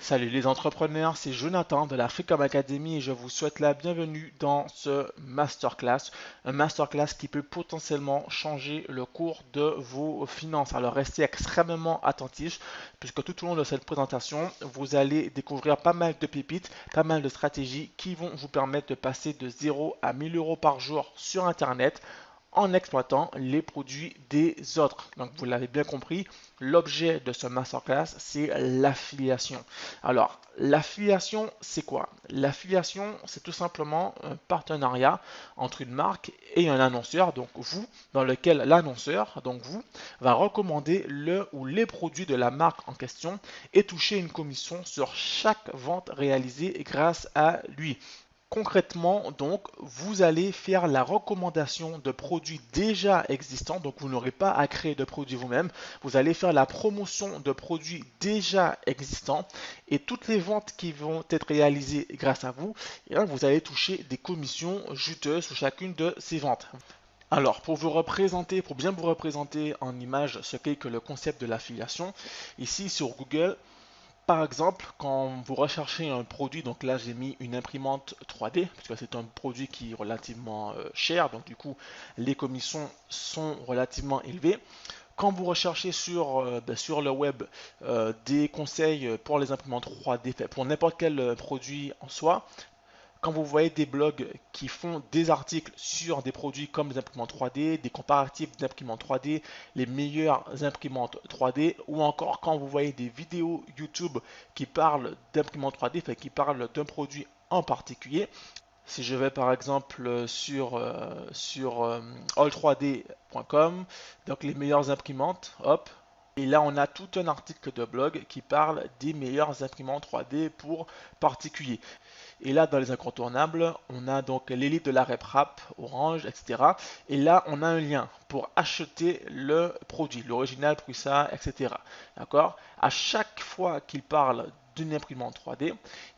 Salut les entrepreneurs, c'est Jonathan de la Freecom Academy et je vous souhaite la bienvenue dans ce masterclass. Un masterclass qui peut potentiellement changer le cours de vos finances. Alors restez extrêmement attentifs puisque tout au long de cette présentation, vous allez découvrir pas mal de pépites, pas mal de stratégies qui vont vous permettre de passer de 0 à 1000 euros par jour sur Internet en exploitant les produits des autres. Donc vous l'avez bien compris, l'objet de ce masterclass, c'est l'affiliation. Alors, l'affiliation, c'est quoi? L'affiliation, c'est tout simplement un partenariat entre une marque et un annonceur, donc vous, dans lequel l'annonceur, donc vous, va recommander le ou les produits de la marque en question et toucher une commission sur chaque vente réalisée grâce à lui. Concrètement, donc, vous allez faire la recommandation de produits déjà existants, donc vous n'aurez pas à créer de produits vous-même. Vous allez faire la promotion de produits déjà existants et toutes les ventes qui vont être réalisées grâce à vous, et là, vous allez toucher des commissions juteuses sur chacune de ces ventes. Alors, pour vous représenter, pour bien vous représenter en image ce qu'est que le concept de l'affiliation, ici sur Google, par exemple, quand vous recherchez un produit, donc là j'ai mis une imprimante 3D, parce que c'est un produit qui est relativement cher, donc du coup les commissions sont relativement élevées. Quand vous recherchez sur le web des conseils pour les imprimantes 3D, pour n'importe quel produit en soi, quand vous voyez des blogs qui font des articles sur des produits comme les imprimantes 3D, des comparatifs d'imprimantes 3D, les meilleures imprimantes 3D, ou encore quand vous voyez des vidéos YouTube qui parlent d'imprimantes 3D, enfin, qui parlent d'un produit en particulier, si je vais par exemple sur all3d.com, donc les meilleures imprimantes, hop, et là on a tout un article de blog qui parle des meilleures imprimantes 3D pour particuliers. Et là, dans les incontournables, on a donc l'élite de la RepRap, Orange, etc. Et là, on a un lien pour acheter le produit, l'original Prusa, etc. D'accord? À chaque fois qu'il parle d'une imprimante 3D,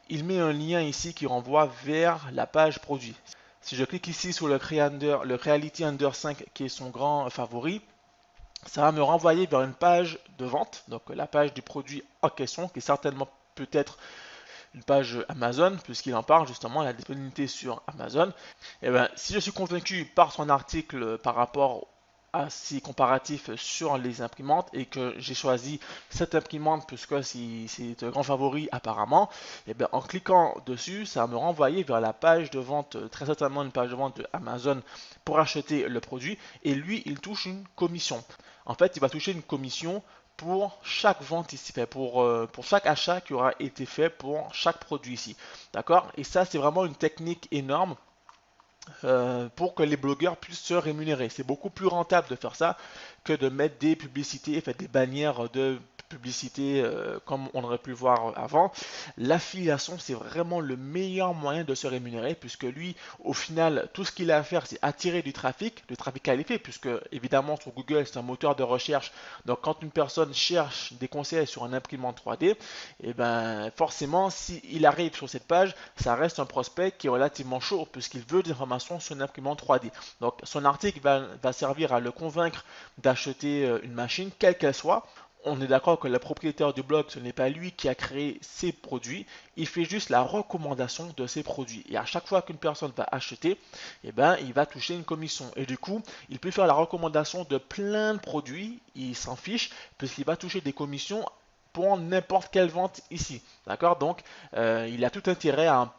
il met un lien ici qui renvoie vers la page produit. Si je clique ici sur le Creality Under 5 qui est son grand favori, ça va me renvoyer vers une page de vente, donc la page du produit en question, qui est certainement peut-être une page Amazon, puisqu'il en parle justement, la disponibilité sur Amazon. Et bien, si je suis convaincu par son article par rapport à ces comparatifs sur les imprimantes et que j'ai choisi cette imprimante puisque c'est un grand favori apparemment, et bien en cliquant dessus, ça va me renvoyer vers la page de vente, très certainement une page de vente de Amazon pour acheter le produit et lui, il touche une commission. En fait, il va toucher une commission pour chaque vente ici, pour chaque achat qui aura été fait pour chaque produit ici. D'accord? Et ça, c'est vraiment une technique énorme pour que les blogueurs puissent se rémunérer. C'est beaucoup plus rentable de faire ça que de mettre des publicités, fait, des bannières de publicité comme on aurait pu voir avant. L'affiliation, c'est vraiment le meilleur moyen de se rémunérer puisque lui, au final, tout ce qu'il a à faire, c'est attirer du trafic qualifié puisque évidemment sur Google, c'est un moteur de recherche. Donc quand une personne cherche des conseils sur un imprimante 3D, et ben forcément, s'il arrive sur cette page, ça reste un prospect qui est relativement chaud puisqu'il veut des informations sur une imprimante 3D. Donc son article va servir à le convaincre d'acheter une machine, quelle qu'elle soit. On est d'accord que le propriétaire du blog, ce n'est pas lui qui a créé ces produits, il fait juste la recommandation de ces produits. Et à chaque fois qu'une personne va acheter, eh ben, il va toucher une commission. Et du coup, il peut faire la recommandation de plein de produits, il s'en fiche, puisqu'il va toucher des commissions pour n'importe quelle vente ici. D'accord? Donc, il a tout intérêt à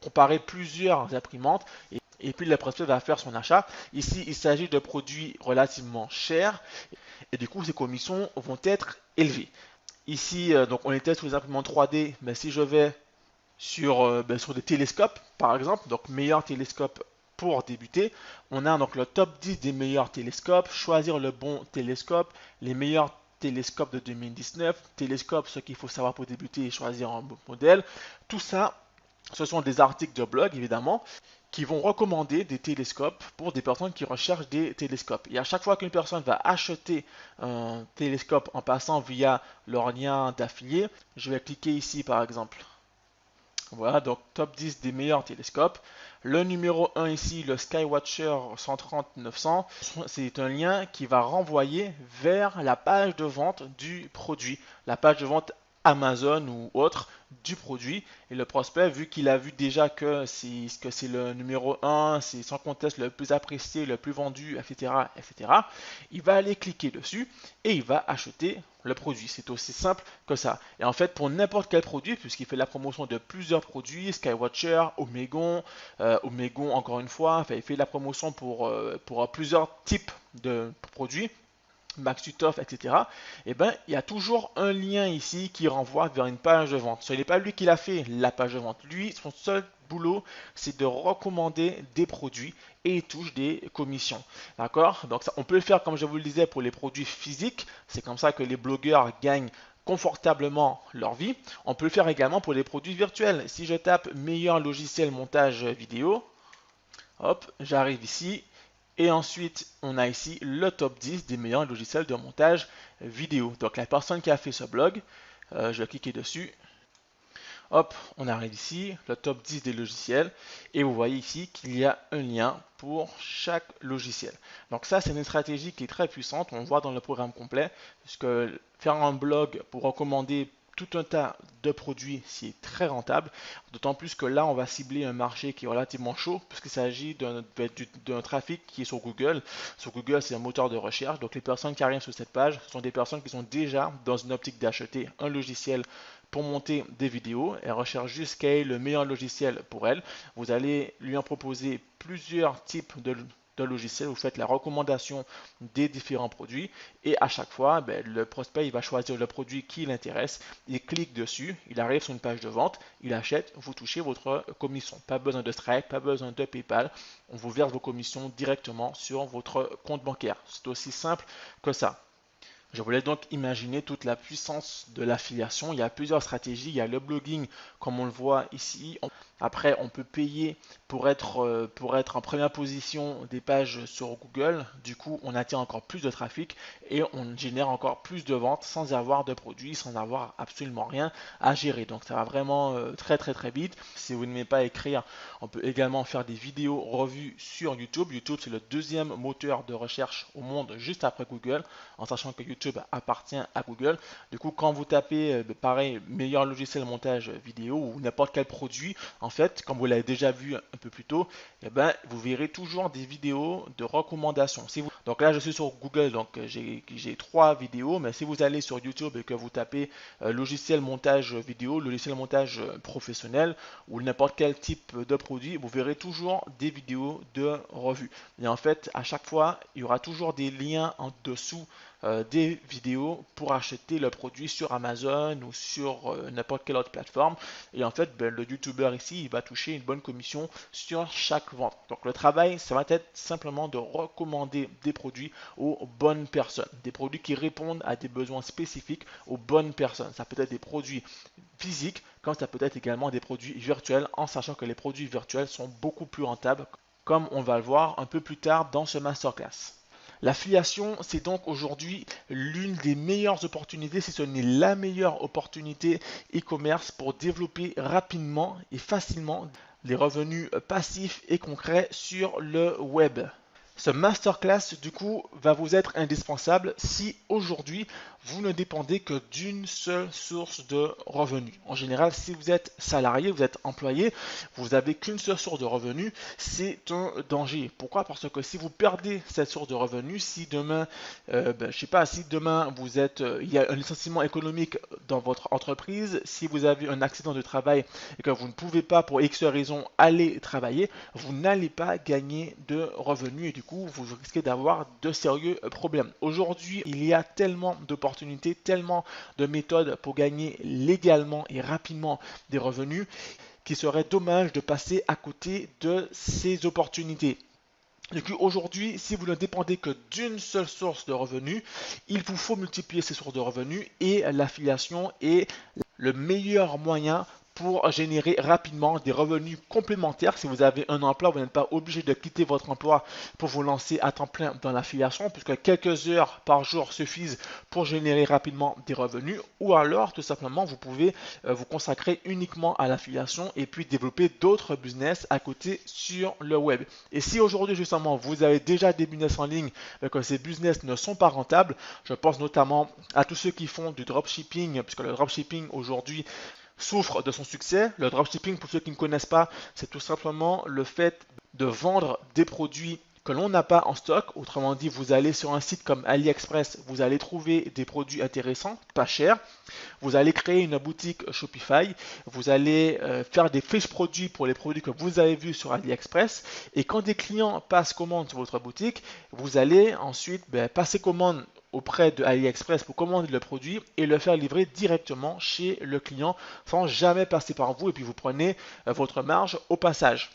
comparer plusieurs imprimantes et puis le prospect va faire son achat. Ici, il s'agit de produits relativement chers et du coup, ces commissions vont être élevées. Ici, donc on était sur les imprimantes 3D, mais si je vais sur des télescopes, par exemple, donc meilleur télescope pour débuter, on a donc le top 10 des meilleurs télescopes, choisir le bon télescope, les meilleurs télescopes de 2019, télescope, ce qu'il faut savoir pour débuter et choisir un bon modèle. Tout ça, ce sont des articles de blog, évidemment, qui vont recommander des télescopes pour des personnes qui recherchent des télescopes. Et à chaque fois qu'une personne va acheter un télescope en passant via leur lien d'affilié, je vais cliquer ici par exemple. Voilà, donc top 10 des meilleurs télescopes. Le numéro 1 ici, le Skywatcher 130-900, c'est un lien qui va renvoyer vers la page de vente du produit, la page de vente Amazon ou autre du produit. Et le prospect, vu qu'il a vu déjà que c'est le numéro 1, c'est sans conteste le plus apprécié, le plus vendu, etc., etc., il va aller cliquer dessus et il va acheter le produit. C'est aussi simple que ça. Et en fait, pour n'importe quel produit, puisqu'il fait la promotion de plusieurs produits, Skywatcher, Omegon encore une fois, enfin, il fait la promotion pour plusieurs types de produits. Maxutoff, etc. Et ben, il y a toujours un lien ici qui renvoie vers une page de vente. Ce n'est pas lui qui l'a fait, la page de vente. Lui, son seul boulot, c'est de recommander des produits et il touche des commissions. D'accord? Donc, ça, on peut le faire, comme je vous le disais, pour les produits physiques. C'est comme ça que les blogueurs gagnent confortablement leur vie. On peut le faire également pour les produits virtuels. Si je tape meilleur logiciel montage vidéo, hop, j'arrive ici. Et ensuite, on a ici le top 10 des meilleurs logiciels de montage vidéo. Donc la personne qui a fait ce blog, je vais cliquer dessus. Hop, on arrive ici, le top 10 des logiciels. Et vous voyez ici qu'il y a un lien pour chaque logiciel. Donc ça, c'est une stratégie qui est très puissante. On voit dans le programme complet. Puisque faire un blog pour recommander tout un tas de produits, c'est très rentable, d'autant plus que là, on va cibler un marché qui est relativement chaud, puisqu'il s'agit d'un trafic qui est sur Google. Sur Google, c'est un moteur de recherche, donc les personnes qui arrivent sur cette page sont des personnes qui sont déjà dans une optique d'acheter un logiciel pour monter des vidéos. Elle recherche juste quel est le meilleur logiciel pour elle. Vous allez lui en proposer plusieurs types de logiciels, vous faites la recommandation des différents produits et à chaque fois, le prospect il va choisir le produit qui l'intéresse, il clique dessus, il arrive sur une page de vente, il achète, vous touchez votre commission. Pas besoin de Stripe, pas besoin de PayPal, on vous verse vos commissions directement sur votre compte bancaire. C'est aussi simple que ça. Je voulais donc imaginer toute la puissance de l'affiliation. Il y a plusieurs stratégies. Il y a le blogging, comme on le voit ici. Après, on peut payer pour être en première position des pages sur Google. Du coup, on attire encore plus de trafic et on génère encore plus de ventes sans avoir de produits, sans avoir absolument rien à gérer. Donc, ça va vraiment très très très vite. Si vous n'aimez pas écrire, on peut également faire des vidéos revues sur YouTube. YouTube, c'est le deuxième moteur de recherche au monde juste après Google, en sachant que YouTube appartient à Google. Du coup, quand vous tapez, pareil, meilleur logiciel de montage vidéo ou n'importe quel produit, en fait, comme vous l'avez déjà vu un peu plus tôt, vous verrez toujours des vidéos de recommandations. Donc là, je suis sur Google, donc j'ai 3 vidéos, mais si vous allez sur YouTube et que vous tapez logiciel montage vidéo, logiciel montage professionnel ou n'importe quel type de produit, vous verrez toujours des vidéos de revue. Et en fait, à chaque fois, il y aura toujours des liens en dessous des vidéos pour acheter le produit sur Amazon ou sur n'importe quelle autre plateforme. Et en fait, le YouTuber ici, il va toucher une bonne commission sur chaque vente. Donc le travail, ça va être simplement de recommander des produits aux bonnes personnes. Des produits qui répondent à des besoins spécifiques aux bonnes personnes. Ça peut être des produits physiques, comme ça peut être également des produits virtuels, en sachant que les produits virtuels sont beaucoup plus rentables, comme on va le voir un peu plus tard dans ce masterclass. L'affiliation, c'est donc aujourd'hui l'une des meilleures opportunités, si ce n'est la meilleure opportunité e-commerce pour développer rapidement et facilement des revenus passifs et concrets sur le web. Ce masterclass, du coup, va vous être indispensable si aujourd'hui, vous ne dépendez que d'une seule source de revenus. En général, si vous êtes salarié, vous êtes employé, vous n'avez qu'une seule source de revenus, c'est un danger. Pourquoi? Parce que si vous perdez cette source de revenus, si demain, je sais pas, si demain il y a un licenciement économique dans votre entreprise, si vous avez un accident de travail et que vous ne pouvez pas pour X raison aller travailler, vous n'allez pas gagner de revenus et du coup, vous risquez d'avoir de sérieux problèmes. Aujourd'hui, il y a tellement d'opportunités, tellement de méthodes pour gagner légalement et rapidement des revenus qu'il serait dommage de passer à côté de ces opportunités. Du coup, aujourd'hui, si vous ne dépendez que d'une seule source de revenus, il vous faut multiplier ces sources de revenus et l'affiliation est le meilleur moyen pour générer rapidement des revenus complémentaires. Si vous avez un emploi, vous n'êtes pas obligé de quitter votre emploi pour vous lancer à temps plein dans l'affiliation, puisque quelques heures par jour suffisent pour générer rapidement des revenus, ou alors tout simplement vous pouvez vous consacrer uniquement à l'affiliation et puis développer d'autres business à côté sur le web. Et si aujourd'hui justement vous avez déjà des business en ligne mais que ces business ne sont pas rentables, je pense notamment à tous ceux qui font du dropshipping, puisque le dropshipping aujourd'hui souffre de son succès. Le dropshipping, pour ceux qui ne connaissent pas, c'est tout simplement le fait de vendre des produits que l'on n'a pas en stock. Autrement dit, vous allez sur un site comme AliExpress, vous allez trouver des produits intéressants, pas chers. Vous allez créer une boutique Shopify, vous allez faire des fiches produits pour les produits que vous avez vus sur AliExpress. Et quand des clients passent commande sur votre boutique, vous allez ensuite passer commande auprès de AliExpress pour commander le produit et le faire livrer directement chez le client sans jamais passer par vous, et puis vous prenez votre marge au passage.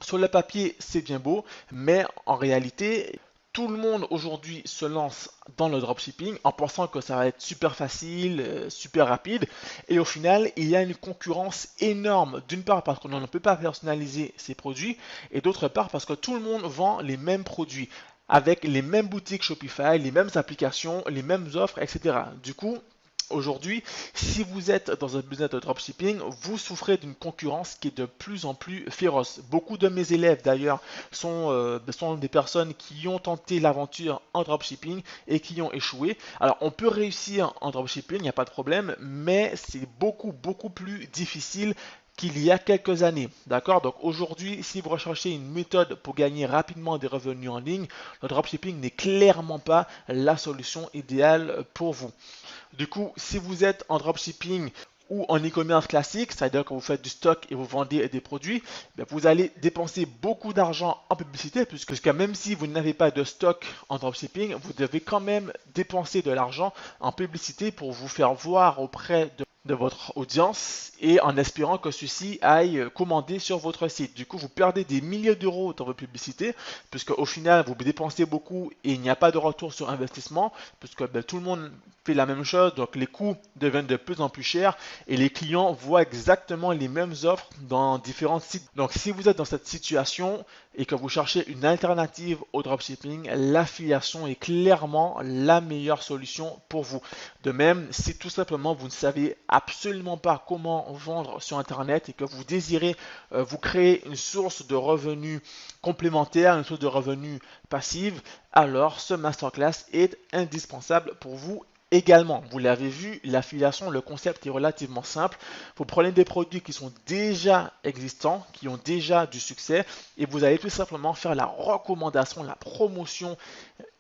Sur le papier, c'est bien beau, mais en réalité, tout le monde aujourd'hui se lance dans le dropshipping en pensant que ça va être super facile, super rapide. Et au final, il y a une concurrence énorme. D'une part parce qu'on ne peut pas personnaliser ses produits et d'autre part parce que tout le monde vend les mêmes produits avec les mêmes boutiques Shopify, les mêmes applications, les mêmes offres, etc. Du coup, aujourd'hui, si vous êtes dans un business de dropshipping, vous souffrez d'une concurrence qui est de plus en plus féroce. Beaucoup de mes élèves d'ailleurs sont des personnes qui ont tenté l'aventure en dropshipping et qui ont échoué. Alors on peut réussir en dropshipping, il n'y a pas de problème, mais c'est beaucoup plus difficile qu'il y a quelques années. D'accord? Donc aujourd'hui, si vous recherchez une méthode pour gagner rapidement des revenus en ligne, le dropshipping n'est clairement pas la solution idéale pour vous. Du coup, si vous êtes en dropshipping ou en e-commerce classique, c'est-à-dire que vous faites du stock et vous vendez des produits, vous allez dépenser beaucoup d'argent en publicité, puisque même si vous n'avez pas de stock en dropshipping, vous devez quand même dépenser de l'argent en publicité pour vous faire voir auprès de votre audience et en espérant que ceux-ci aillent commander sur votre site. Du coup, vous perdez des milliers d'euros dans vos publicités, puisque au final, vous dépensez beaucoup et il n'y a pas de retour sur investissement, puisque tout le monde fait la même chose, donc les coûts deviennent de plus en plus chers et les clients voient exactement les mêmes offres dans différents sites. Donc si vous êtes dans cette situation et que vous cherchez une alternative au dropshipping, l'affiliation est clairement la meilleure solution pour vous. De même, si tout simplement vous ne savez absolument pas comment vendre sur Internet et que vous désirez vous créer une source de revenus complémentaire, une source de revenus passive, alors ce masterclass est indispensable pour vous. Également, vous l'avez vu, l'affiliation, le concept est relativement simple. Vous prenez des produits qui sont déjà existants, qui ont déjà du succès, et vous allez tout simplement faire la recommandation, la promotion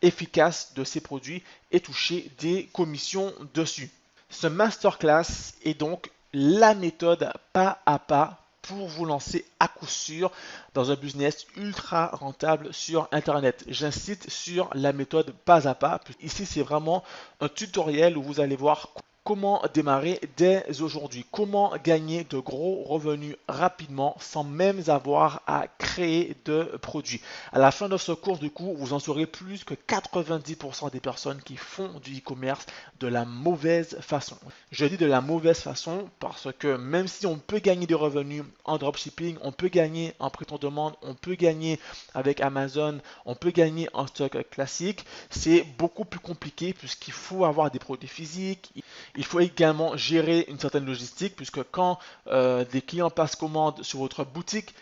efficace de ces produits et toucher des commissions dessus. Ce masterclass est donc la méthode pas à pas pour vous lancer à coup sûr dans un business ultra rentable sur Internet. J'insiste sur la méthode pas à pas. Ici, c'est vraiment un tutoriel où vous allez voir comment démarrer dès aujourd'hui, comment gagner de gros revenus rapidement sans même avoir à créer de produits. À la fin de ce cours, du coup, vous en saurez plus que 90% des personnes qui font du e-commerce de la mauvaise façon. Je dis de la mauvaise façon parce que même si on peut gagner des revenus en dropshipping, on peut gagner en prêt-en-demande, on peut gagner avec Amazon, on peut gagner en stock classique, c'est beaucoup plus compliqué puisqu'il faut avoir des produits physiques. Il faut également gérer une certaine logistique puisque quand des clients passent commande sur votre boutique,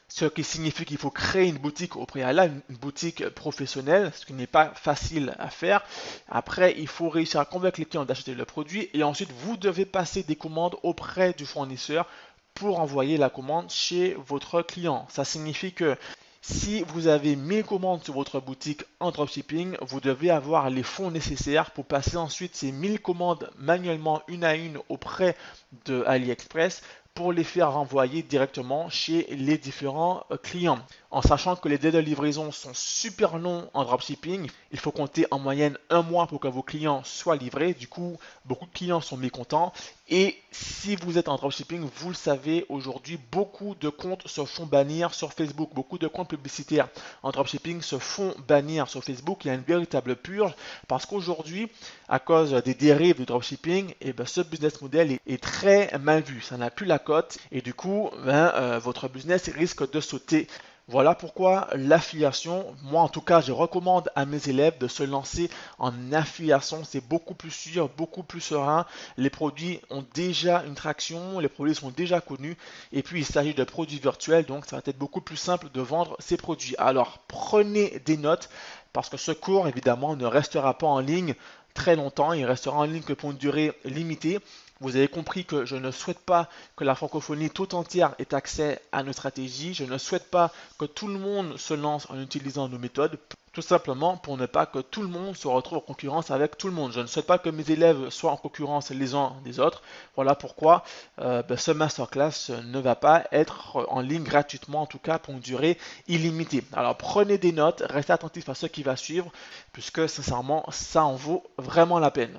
ce qui signifie qu'il faut créer une boutique au préalable, une boutique professionnelle, ce qui n'est pas facile à faire. Après, il faut réussir à convaincre les clients d'acheter le produit et ensuite vous devez passer des commandes auprès du fournisseur pour envoyer la commande chez votre client. Ça signifie que si vous avez 1000 commandes sur votre boutique en dropshipping, vous devez avoir les fonds nécessaires pour passer ensuite ces 1000 commandes manuellement une à une auprès de AliExpress pour les faire renvoyer directement chez les différents clients. En sachant que les délais de livraison sont super longs en dropshipping, il faut compter en moyenne un mois pour que vos clients soient livrés. Du coup, beaucoup de clients sont mécontents. Et si vous êtes en dropshipping, vous le savez, aujourd'hui, beaucoup de comptes se font bannir sur Facebook. Beaucoup de comptes publicitaires en dropshipping se font bannir sur Facebook. Il y a une véritable purge parce qu'aujourd'hui, à cause des dérives du dropshipping, ce business model est très mal vu. Ça n'a plus la cote et du coup, votre business risque de sauter. Voilà pourquoi l'affiliation, moi en tout cas, je recommande à mes élèves de se lancer en affiliation. C'est beaucoup plus sûr, beaucoup plus serein. Les produits ont déjà une traction, les produits sont déjà connus. Et puis, il s'agit de produits virtuels, donc ça va être beaucoup plus simple de vendre ces produits. Alors, prenez des notes parce que ce cours, évidemment, ne restera pas en ligne très longtemps. Il restera en ligne que pour une durée limitée. Vous avez compris que je ne souhaite pas que la francophonie tout entière ait accès à nos stratégies. Je ne souhaite pas que tout le monde se lance en utilisant nos méthodes, tout simplement pour ne pas que tout le monde se retrouve en concurrence avec tout le monde. Je ne souhaite pas que mes élèves soient en concurrence les uns des autres. Voilà pourquoi ce masterclass ne va pas être en ligne gratuitement, en tout cas pour une durée illimitée. Alors prenez des notes, restez attentifs à ce qui va suivre, puisque sincèrement, ça en vaut vraiment la peine.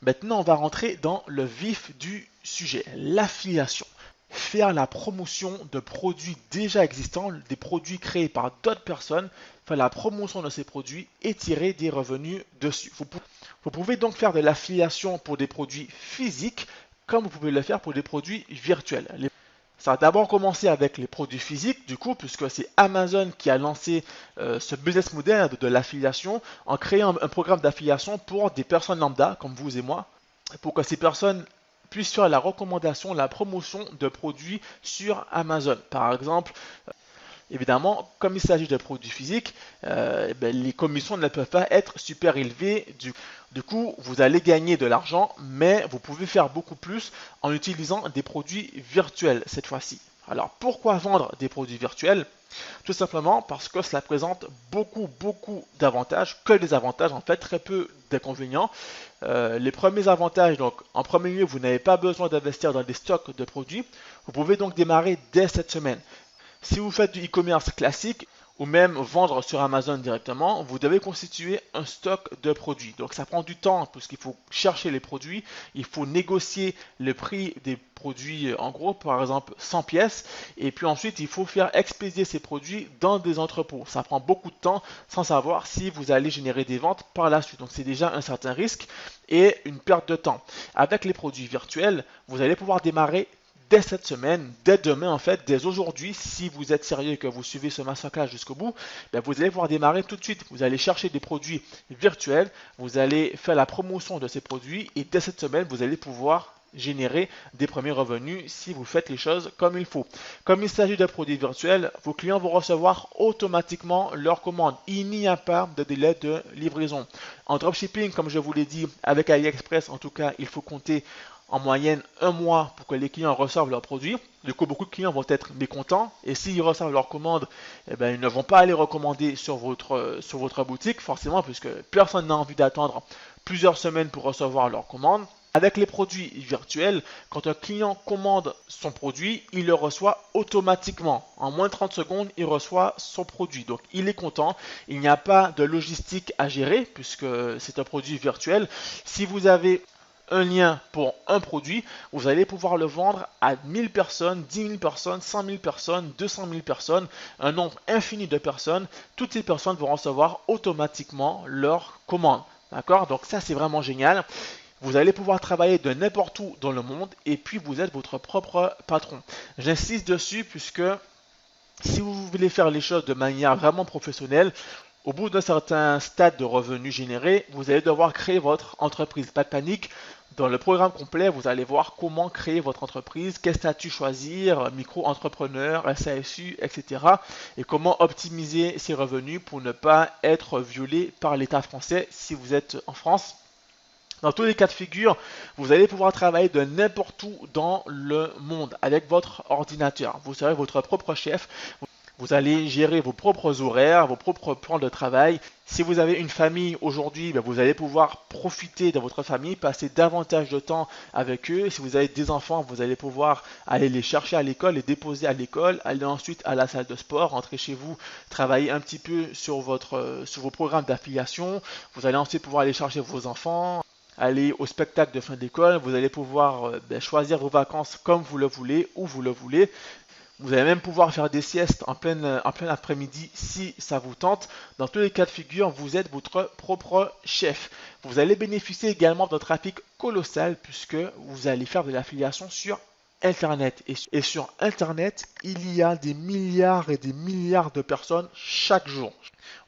Maintenant, on va rentrer dans le vif du sujet, l'affiliation. Faire la promotion de produits déjà existants, des produits créés par d'autres personnes, faire la promotion de ces produits et tirer des revenus dessus. Vous pouvez donc faire de l'affiliation pour des produits physiques comme vous pouvez le faire pour des produits virtuels. Ça a d'abord commencé avec les produits physiques, du coup, puisque c'est Amazon qui a lancé ce business model de l'affiliation en créant un programme d'affiliation pour des personnes lambda, comme vous et moi, pour que ces personnes puissent faire la recommandation, la promotion de produits sur Amazon. Par exemple, évidemment, comme il s'agit de produits physiques, les commissions ne peuvent pas être super élevées. Du coup, vous allez gagner de l'argent, mais vous pouvez faire beaucoup plus en utilisant des produits virtuels cette fois-ci. Alors, pourquoi vendre des produits virtuels? Tout simplement parce que cela présente beaucoup d'avantages, que des avantages en fait, très peu d'inconvénients. Les premiers avantages, donc en premier lieu, vous n'avez pas besoin d'investir dans des stocks de produits. Vous pouvez donc démarrer dès cette semaine. Si vous faites du e-commerce classique ou même vendre sur Amazon directement, vous devez constituer un stock de produits. Donc ça prend du temps parce qu'il faut chercher les produits, il faut négocier le prix des produits en gros, par exemple 100 pièces, et puis ensuite il faut faire expédier ces produits dans des entrepôts. Ça prend beaucoup de temps sans savoir si vous allez générer des ventes par la suite. Donc c'est déjà un certain risque et une perte de temps. Avec les produits virtuels, vous allez pouvoir démarrer dès cette semaine, dès demain en fait, dès aujourd'hui, si vous êtes sérieux et que vous suivez ce masterclass jusqu'au bout, vous allez pouvoir démarrer tout de suite. Vous allez chercher des produits virtuels, vous allez faire la promotion de ces produits et dès cette semaine, vous allez pouvoir générer des premiers revenus si vous faites les choses comme il faut. Comme il s'agit de produits virtuels, vos clients vont recevoir automatiquement leurs commandes. Il n'y a pas de délai de livraison. En dropshipping, comme je vous l'ai dit, avec AliExpress, en tout cas, il faut compter en moyenne un mois pour que les clients reçoivent leurs produits. Du coup, beaucoup de clients vont être mécontents et s'ils reçoivent leur commande, ils ne vont pas aller recommander sur votre boutique, forcément, puisque personne n'a envie d'attendre plusieurs semaines pour recevoir leur commande. Avec les produits virtuels, quand un client commande son produit, il le reçoit automatiquement. En moins de 30 secondes, il reçoit son produit. Donc, il est content. Il n'y a pas de logistique à gérer puisque c'est un produit virtuel. Si vous avez un lien pour un produit, vous allez pouvoir le vendre à 1000 personnes, 10 000 personnes, 100 000 personnes, 200 000 personnes, un nombre infini de personnes. Toutes ces personnes vont recevoir automatiquement leur commande. D'accord? Donc ça, c'est vraiment génial. Vous allez pouvoir travailler de n'importe où dans le monde et puis vous êtes votre propre patron. J'insiste dessus puisque si vous voulez faire les choses de manière vraiment professionnelle, au bout d'un certain stade de revenus générés, vous allez devoir créer votre entreprise. Pas de panique. Dans le programme complet, vous allez voir comment créer votre entreprise, quel statut choisir, micro-entrepreneur, SASU, etc. Et comment optimiser ses revenus pour ne pas être violé par l'État français si vous êtes en France. Dans tous les cas de figure, vous allez pouvoir travailler de n'importe où dans le monde avec votre ordinateur. Vous serez votre propre chef. Vous allez gérer vos propres horaires, vos propres plans de travail. Si vous avez une famille aujourd'hui, vous allez pouvoir profiter de votre famille, passer davantage de temps avec eux. Si vous avez des enfants, vous allez pouvoir aller les chercher à l'école, les déposer à l'école, aller ensuite à la salle de sport, rentrer chez vous, travailler un petit peu sur vos programmes d'affiliation. Vous allez ensuite pouvoir aller chercher vos enfants, aller au spectacle de fin d'école. Vous allez pouvoir choisir vos vacances comme vous le voulez, où vous le voulez. Vous allez même pouvoir faire des siestes en plein après-midi si ça vous tente. Dans tous les cas de figure, vous êtes votre propre chef. Vous allez bénéficier également d'un trafic colossal puisque vous allez faire de l'affiliation sur Internet. Et sur Internet, il y a des milliards et des milliards de personnes chaque jour.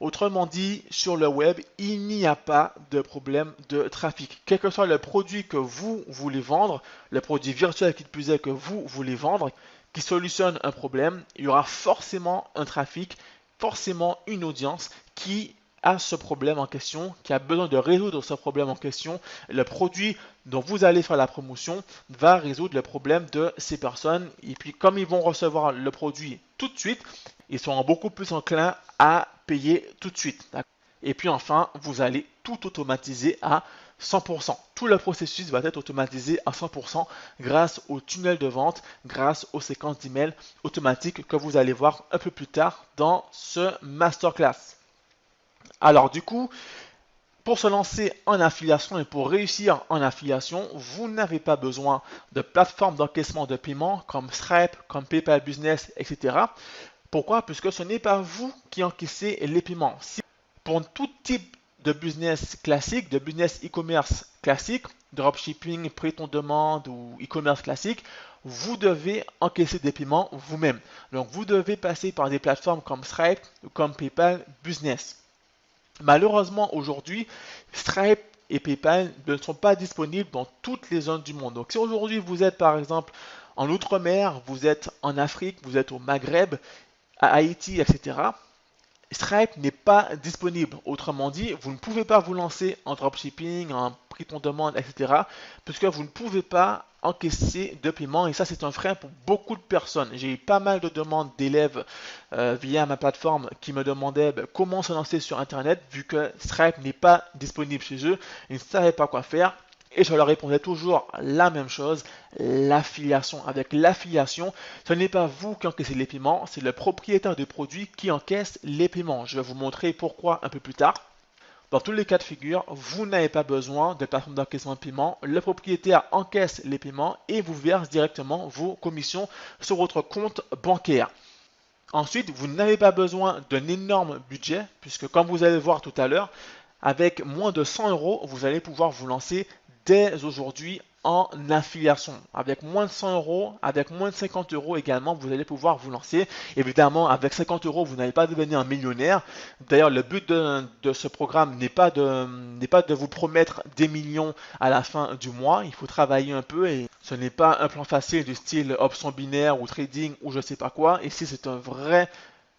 Autrement dit, sur le web, il n'y a pas de problème de trafic. Quel que soit le produit que vous voulez vendre, le produit virtuel qui plus est que vous voulez vendre, qui solutionne un problème, il y aura forcément un trafic, forcément une audience qui a ce problème en question, qui a besoin de résoudre ce problème en question. Le produit dont vous allez faire la promotion va résoudre le problème de ces personnes. Et puis comme ils vont recevoir le produit tout de suite, ils seront beaucoup plus enclins à payer tout de suite. Et puis enfin, vous allez tout automatiser à 100%. Tout le processus va être automatisé à 100% grâce au tunnel de vente, grâce aux séquences d'emails automatiques que vous allez voir un peu plus tard dans ce masterclass. Alors du coup, pour se lancer en affiliation et pour réussir en affiliation, vous n'avez pas besoin de plateformes d'encaissement de paiement comme Stripe, comme PayPal Business, etc. Pourquoi? Puisque ce n'est pas vous qui encaissez les paiements. Pour tout type de business classique, de business e-commerce classique, dropshipping, prêt-on-demande ou e-commerce classique, vous devez encaisser des paiements vous-même. Donc vous devez passer par des plateformes comme Stripe ou comme PayPal Business. Malheureusement, aujourd'hui, Stripe et PayPal ne sont pas disponibles dans toutes les zones du monde. Donc, si aujourd'hui vous êtes par exemple en Outre-mer, vous êtes en Afrique, vous êtes au Maghreb, à Haïti, etc., Stripe n'est pas disponible. Autrement dit, vous ne pouvez pas vous lancer en dropshipping, en prêt-on-demande, etc. puisque vous ne pouvez pas encaisser de paiement et ça c'est un frein pour beaucoup de personnes. J'ai eu pas mal de demandes d'élèves via ma plateforme qui me demandaient comment se lancer sur Internet vu que Stripe n'est pas disponible chez eux. Ils ne savaient pas quoi faire. Et je leur répondais toujours la même chose, l'affiliation. Avec l'affiliation, ce n'est pas vous qui encaissez les paiements, c'est le propriétaire du produit qui encaisse les paiements. Je vais vous montrer pourquoi un peu plus tard. Dans tous les cas de figure, vous n'avez pas besoin de plateforme d'encaissement de paiement. Le propriétaire encaisse les paiements et vous verse directement vos commissions sur votre compte bancaire. Ensuite, vous n'avez pas besoin d'un énorme budget, puisque comme vous allez voir tout à l'heure, avec moins de 100 euros, vous allez pouvoir vous lancer dès aujourd'hui en affiliation. Avec moins de 100 euros, avec moins de 50 euros également, vous allez pouvoir vous lancer. Évidemment, avec 50 euros, vous n'allez pas devenir un millionnaire. D'ailleurs, le but de ce programme n'est pas de vous promettre des millions à la fin du mois. Il faut travailler un peu et ce n'est pas un plan facile du style option binaire ou trading ou je sais pas quoi. Ici, c'est un vrai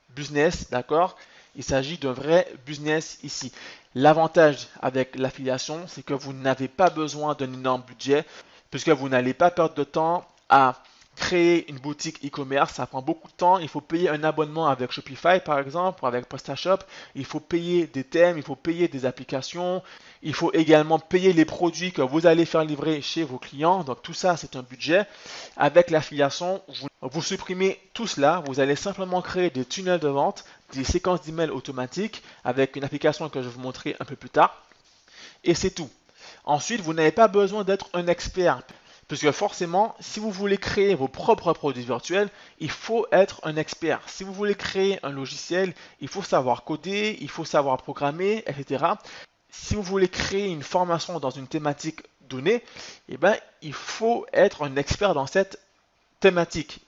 business, d'accord? Il s'agit d'un vrai business ici. L'avantage avec l'affiliation, c'est que vous n'avez pas besoin d'un énorme budget, puisque vous n'allez pas perdre de temps à créer une boutique e-commerce. Ça prend beaucoup de temps. Il faut payer un abonnement avec Shopify, par exemple, ou avec PrestaShop. Il faut payer des thèmes, il faut payer des applications. Il faut également payer les produits que vous allez faire livrer chez vos clients. Donc tout ça, c'est un budget. Avec l'affiliation, vous supprimez tout cela. Vous allez simplement créer des tunnels de vente, des séquences d'emails automatiques avec une application que je vais vous montrer un peu plus tard. Et c'est tout. Ensuite, vous n'avez pas besoin d'être un expert. Puisque forcément, si vous voulez créer vos propres produits virtuels, il faut être un expert. Si vous voulez créer un logiciel, il faut savoir coder, il faut savoir programmer, etc. Si vous voulez créer une formation dans une thématique donnée, il faut être un expert dans cette thématique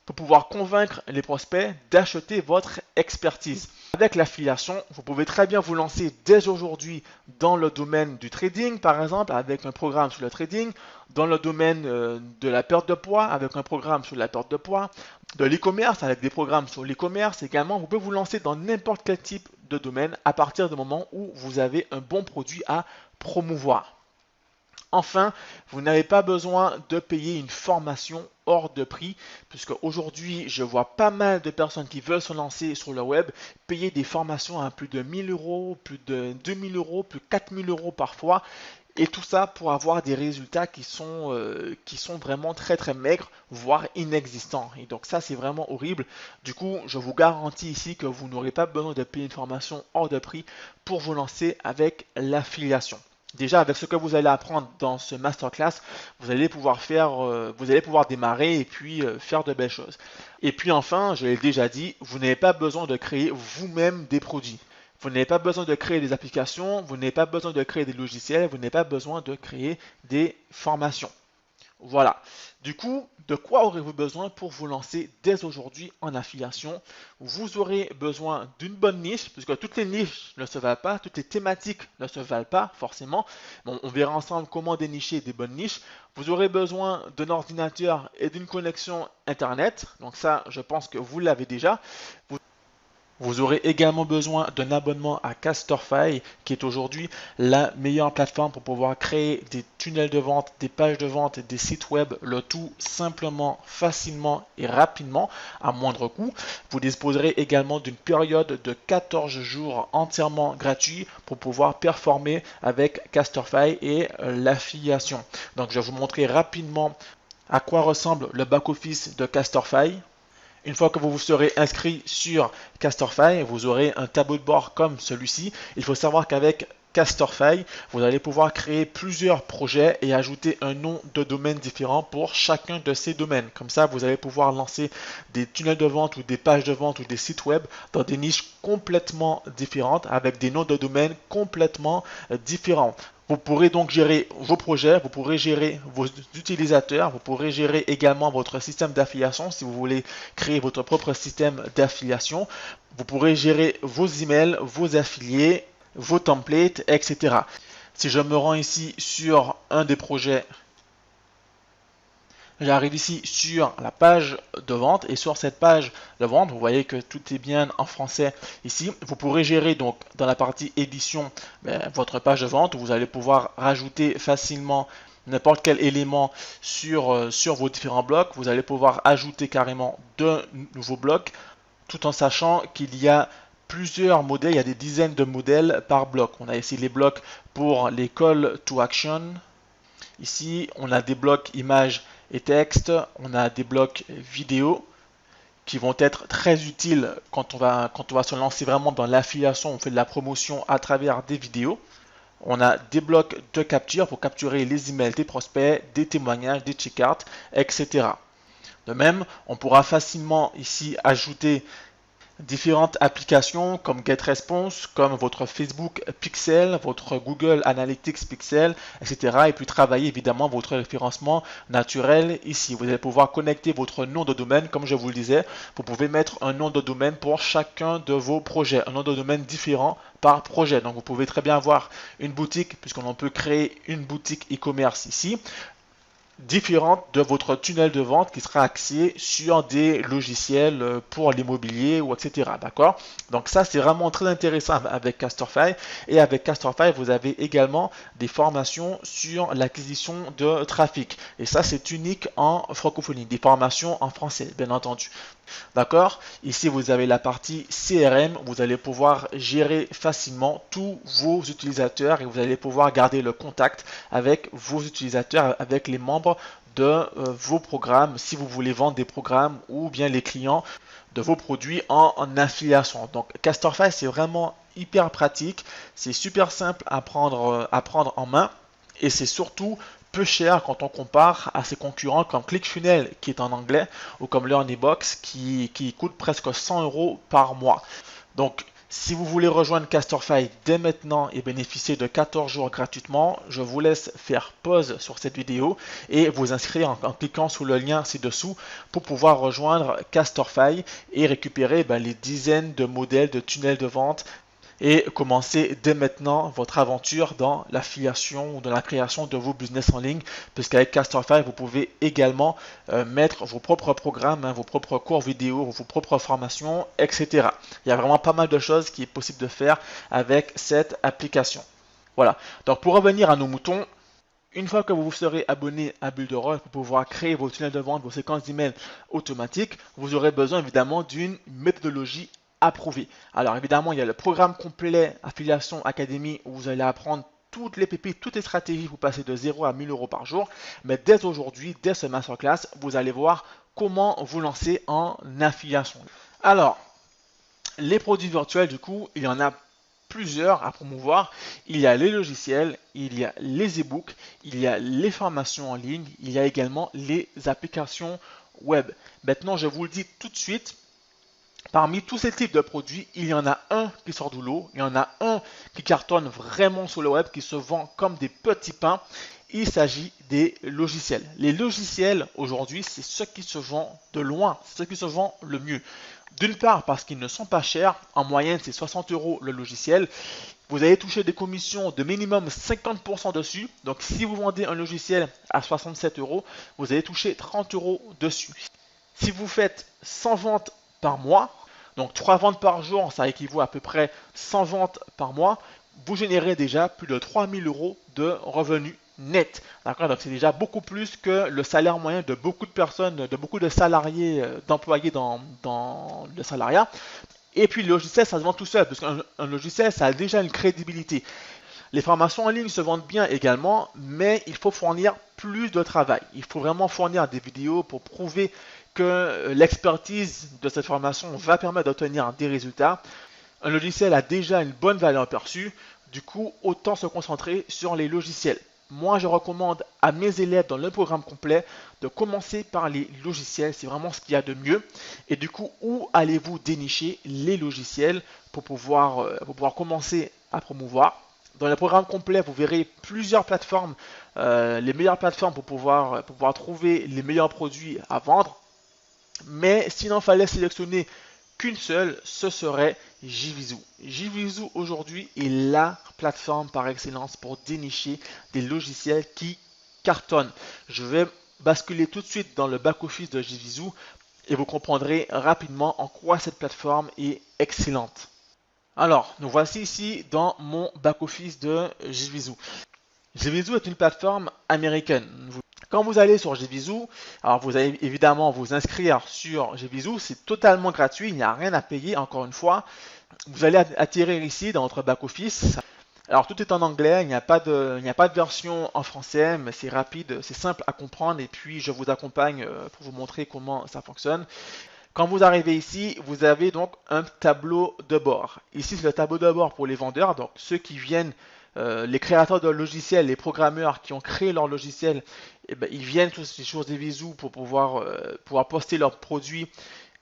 pour pouvoir convaincre les prospects d'acheter votre expertise. Avec l'affiliation, vous pouvez très bien vous lancer dès aujourd'hui dans le domaine du trading, par exemple, avec un programme sur le trading, dans le domaine de la perte de poids, avec un programme sur la perte de poids, de l'e-commerce, avec des programmes sur l'e-commerce également. Vous pouvez vous lancer dans n'importe quel type de domaine à partir du moment où vous avez un bon produit à promouvoir. Enfin, vous n'avez pas besoin de payer une formation hors de prix, puisque aujourd'hui, je vois pas mal de personnes qui veulent se lancer sur le web, payer des formations à plus de 1000 euros, plus de 2000 euros, plus de 4000 euros parfois, et tout ça pour avoir des résultats qui sont vraiment très très maigres, voire inexistants. Et donc ça, c'est vraiment horrible. Du coup, je vous garantis ici que vous n'aurez pas besoin de payer une formation hors de prix pour vous lancer avec l'affiliation. Déjà, avec ce que vous allez apprendre dans ce masterclass, vous allez pouvoir démarrer et puis faire de belles choses. Et puis enfin, je l'ai déjà dit, vous n'avez pas besoin de créer vous-même des produits. Vous n'avez pas besoin de créer des applications, vous n'avez pas besoin de créer des logiciels, vous n'avez pas besoin de créer des formations. Voilà. Du coup, de quoi aurez-vous besoin pour vous lancer dès aujourd'hui en affiliation? Vous aurez besoin d'une bonne niche, puisque toutes les niches ne se valent pas, toutes les thématiques ne se valent pas forcément. Bon, on verra ensemble comment dénicher des bonnes niches. Vous aurez besoin d'un ordinateur et d'une connexion Internet. Donc ça, je pense que vous l'avez déjà. Vous aurez également besoin d'un abonnement à Casterfy, qui est aujourd'hui la meilleure plateforme pour pouvoir créer des tunnels de vente, des pages de vente et des sites web, le tout simplement, facilement et rapidement, à moindre coût. Vous disposerez également d'une période de 14 jours entièrement gratuit pour pouvoir performer avec Casterfy et l'affiliation. Donc je vais vous montrer rapidement à quoi ressemble le back-office de Casterfy. Une fois que vous vous serez inscrit sur Casterfy, vous aurez un tableau de bord comme celui-ci. Il faut savoir qu'avec Casterfy, vous allez pouvoir créer plusieurs projets et ajouter un nom de domaine différent pour chacun de ces domaines. Comme ça, vous allez pouvoir lancer des tunnels de vente ou des pages de vente ou des sites web dans des niches complètement différentes avec des noms de domaine complètement différents. Vous pourrez donc gérer vos projets, vous pourrez gérer vos utilisateurs, vous pourrez gérer également votre système d'affiliation si vous voulez créer votre propre système d'affiliation. Vous pourrez gérer vos emails, vos affiliés, vos templates, etc. Si je me rends ici sur un des projets, j'arrive ici sur la page de vente et sur cette page de vente, vous voyez que tout est bien en français ici. Vous pourrez gérer donc dans la partie édition votre page de vente où vous allez pouvoir rajouter facilement n'importe quel élément sur vos différents blocs. Vous allez pouvoir ajouter carrément de nouveaux blocs tout en sachant qu'il y a plusieurs modèles, il y a des dizaines de modèles par bloc. On a ici les blocs pour les call to action. Ici, on a des blocs images et texte, on a des blocs vidéo qui vont être très utiles quand on va se lancer vraiment dans l'affiliation, on fait de la promotion à travers des vidéos. On a des blocs de capture pour capturer les emails des prospects, des témoignages, des check-outs, etc. De même, on pourra facilement ici ajouter différentes applications comme GetResponse, comme votre Facebook Pixel, votre Google Analytics Pixel, etc. Et puis travailler évidemment votre référencement naturel ici. Vous allez pouvoir connecter votre nom de domaine, comme je vous le disais. Vous pouvez mettre un nom de domaine pour chacun de vos projets, un nom de domaine différent par projet. Donc vous pouvez très bien avoir une boutique, puisqu'on peut créer une boutique e-commerce ici, différente de votre tunnel de vente qui sera axé sur des logiciels pour l'immobilier ou etc. D'accord? Donc ça c'est vraiment très intéressant avec Casterfy et avec Casterfy vous avez également des formations sur l'acquisition de trafic et ça c'est unique en francophonie, des formations en français bien entendu. D'accord? Ici, vous avez la partie CRM. Vous allez pouvoir gérer facilement tous vos utilisateurs et vous allez pouvoir garder le contact avec vos utilisateurs, avec les membres de vos programmes, si vous voulez vendre des programmes ou bien les clients de vos produits en affiliation. Donc, Casterfy, c'est vraiment hyper pratique. C'est super simple à prendre en main et c'est surtout peu cher quand on compare à ses concurrents comme ClickFunnels qui est en anglais ou comme LearnyBox qui coûte presque 100 € par mois. Donc si vous voulez rejoindre Casterfy dès maintenant et bénéficier de 14 jours gratuitement, je vous laisse faire pause sur cette vidéo et vous inscrire en cliquant sur le lien ci-dessous pour pouvoir rejoindre Casterfy et récupérer les dizaines de modèles de tunnels de vente et commencez dès maintenant votre aventure dans l'affiliation ou dans la création de vos business en ligne, puisqu'avec Casterfy, vous pouvez également mettre vos propres programmes, vos propres cours vidéo, vos propres formations, etc. Il y a vraiment pas mal de choses qui est possible de faire avec cette application. Voilà, donc pour revenir à nos moutons, une fois que vous vous serez abonné à Builderall pour pouvoir créer vos tunnels de vente, vos séquences d'emails automatiques, vous aurez besoin évidemment d'une méthodologie approuvée. Alors évidemment, il y a le programme complet Affiliation Academy où vous allez apprendre toutes les pépites, toutes les stratégies pour passer de 0 à 1000 € par jour. Mais dès aujourd'hui, dès ce masterclass, vous allez voir comment vous lancer en affiliation. Alors, les produits virtuels, du coup, il y en a plusieurs à promouvoir. Il y a les logiciels, il y a les e-books, il y a les formations en ligne, il y a également les applications web. Maintenant, je vous le dis tout de suite, parmi tous ces types de produits, il y en a un qui sort du lot, il y en a un qui cartonne vraiment sur le web, qui se vend comme des petits pains. il s'agit des logiciels. Les logiciels, aujourd'hui, c'est ce qui se vend de loin, c'est ce qui se vend le mieux. D'une part, parce qu'ils ne sont pas chers. En moyenne, c'est 60 € le logiciel. Vous allez toucher des commissions de minimum 50% dessus. Donc, si vous vendez un logiciel à 67 €, vous allez toucher 30 € dessus. Si vous faites 100 ventes par mois, donc 3 ventes par jour, ça équivaut à peu près 100 ventes par mois, vous générez déjà plus de 3000 € de revenus nets. D'accord? Donc c'est déjà beaucoup plus que le salaire moyen de beaucoup de personnes, de beaucoup de salariés, d'employés dans le salariat. Et puis le logiciel, ça se vend tout seul, parce qu'un logiciel, ça a déjà une crédibilité. Les formations en ligne se vendent bien également, mais il faut fournir plus de travail. Il faut vraiment fournir des vidéos pour prouver que l'expertise de cette formation va permettre d'obtenir des résultats. Un logiciel a déjà une bonne valeur perçue, du coup, autant se concentrer sur les logiciels. Moi, je recommande à mes élèves dans le programme complet de commencer par les logiciels. C'est vraiment ce qu'il y a de mieux. Et du coup, où allez-vous dénicher les logiciels pour pouvoir commencer à promouvoir? Dans le programme complet, vous verrez plusieurs plateformes, les meilleures plateformes pour pouvoir trouver les meilleurs produits à vendre. Mais s'il en fallait sélectionner qu'une seule, ce serait JVZoo. JVZoo aujourd'hui est la plateforme par excellence pour dénicher des logiciels qui cartonnent. Je vais basculer tout de suite dans le back-office de JVZoo et vous comprendrez rapidement en quoi cette plateforme est excellente. Alors, nous voici ici dans mon back-office de JVZoo. JVZoo est une plateforme américaine. Quand vous allez sur JVZoo, alors vous allez évidemment vous inscrire sur JVZoo, c'est totalement gratuit, il n'y a rien à payer encore une fois. Vous allez atterrir ici dans votre back-office. Alors tout est en anglais, il n'y a pas de version en français, mais c'est rapide, c'est simple à comprendre et puis je vous accompagne pour vous montrer comment ça fonctionne. Quand vous arrivez ici, vous avez donc un tableau de bord. Ici, c'est le tableau de bord pour les vendeurs, donc ceux qui viennent, les créateurs de logiciels, les programmeurs qui ont créé leur logiciel, eh ben, ils viennent tous sur JVZoo pour pouvoir poster leurs produits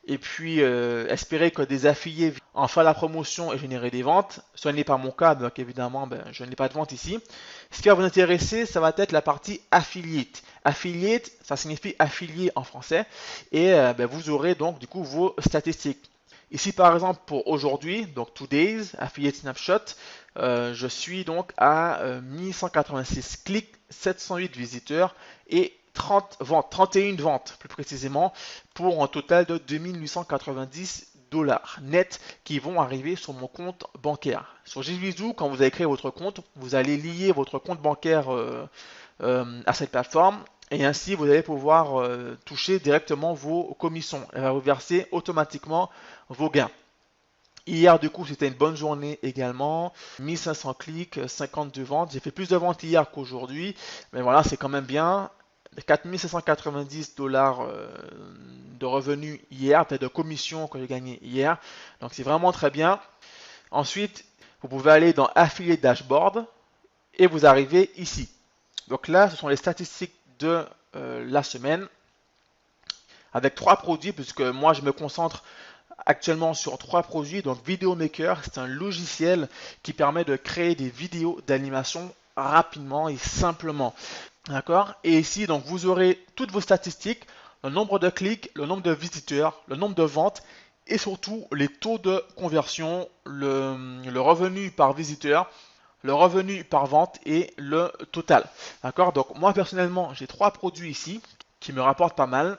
et puis espérer que des affiliés en fassent la promotion et générer des ventes. Ce n'est pas mon cas, donc évidemment, je n'ai pas de vente ici. Ce qui va vous intéresser, ça va être la partie affiliate. Affiliate, ça signifie affilié en français, et vous aurez donc du coup vos statistiques. Ici par exemple pour aujourd'hui, donc Today's Affiliate Snapshot, je suis donc à 1186 clics, 708 visiteurs et 31 ventes plus précisément, pour un total de 2890 $ net qui vont arriver sur mon compte bancaire. Sur JVZoo, quand vous avez créé votre compte, vous allez lier votre compte bancaire à cette plateforme et ainsi vous allez pouvoir toucher directement vos commissions. Elle va vous verser automatiquement vos gains. Hier, du coup, c'était une bonne journée également. 1500 clics, 52 ventes. J'ai fait plus de ventes hier qu'aujourd'hui, mais voilà, c'est quand même bien. 4790 $ de revenus hier, peut-être de commissions que j'ai gagné hier. Donc c'est vraiment très bien. Ensuite, vous pouvez aller dans Affiliate Dashboard et vous arrivez ici. Donc là, ce sont les statistiques de la semaine avec 3 produits, puisque moi je me concentre actuellement sur 3 produits. Donc VideoMaker, c'est un logiciel qui permet de créer des vidéos d'animation rapidement et simplement. D'accord? Et ici, donc, vous aurez toutes vos statistiques, le nombre de clics, le nombre de visiteurs, le nombre de ventes et surtout les taux de conversion, le revenu par visiteur, le revenu par vente et le total. D'accord? Donc, moi personnellement, j'ai 3 produits ici qui me rapportent pas mal.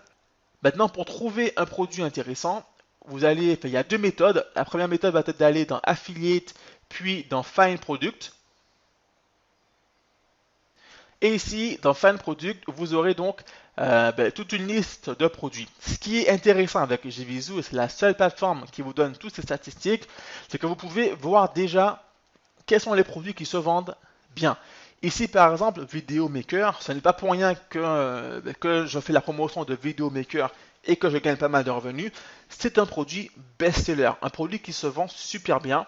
Maintenant, pour trouver un produit intéressant, il y a 2 méthodes. La première méthode va être d'aller dans Affiliate puis dans Find Product. Et ici, dans Find Product, vous aurez donc toute une liste de produits. Ce qui est intéressant avec JVZoo, et c'est la seule plateforme qui vous donne toutes ces statistiques, c'est que vous pouvez voir déjà quels sont les produits qui se vendent bien. Ici, par exemple, VideoMaker, ce n'est pas pour rien que je fais la promotion de VideoMaker et que je gagne pas mal de revenus. C'est un produit best-seller, un produit qui se vend super bien.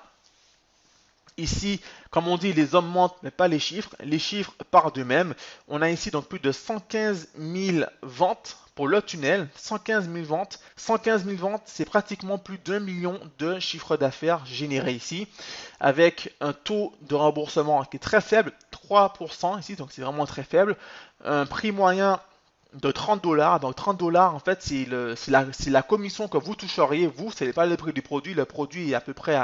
Ici, comme on dit, les hommes mentent, mais pas les chiffres. Les chiffres parlent d'eux-mêmes. On a ici donc plus de 115 000 ventes pour le tunnel. 115 000 ventes. 115 000 ventes, c'est pratiquement plus d'1 million de chiffre d'affaires généré ici, avec un taux de remboursement qui est très faible, 3% ici, donc c'est vraiment très faible. Un prix moyen de 30 dollars. Donc 30 dollars, en fait, c'est la commission que vous toucheriez, vous, ce n'est pas le prix du produit. Le produit est à peu près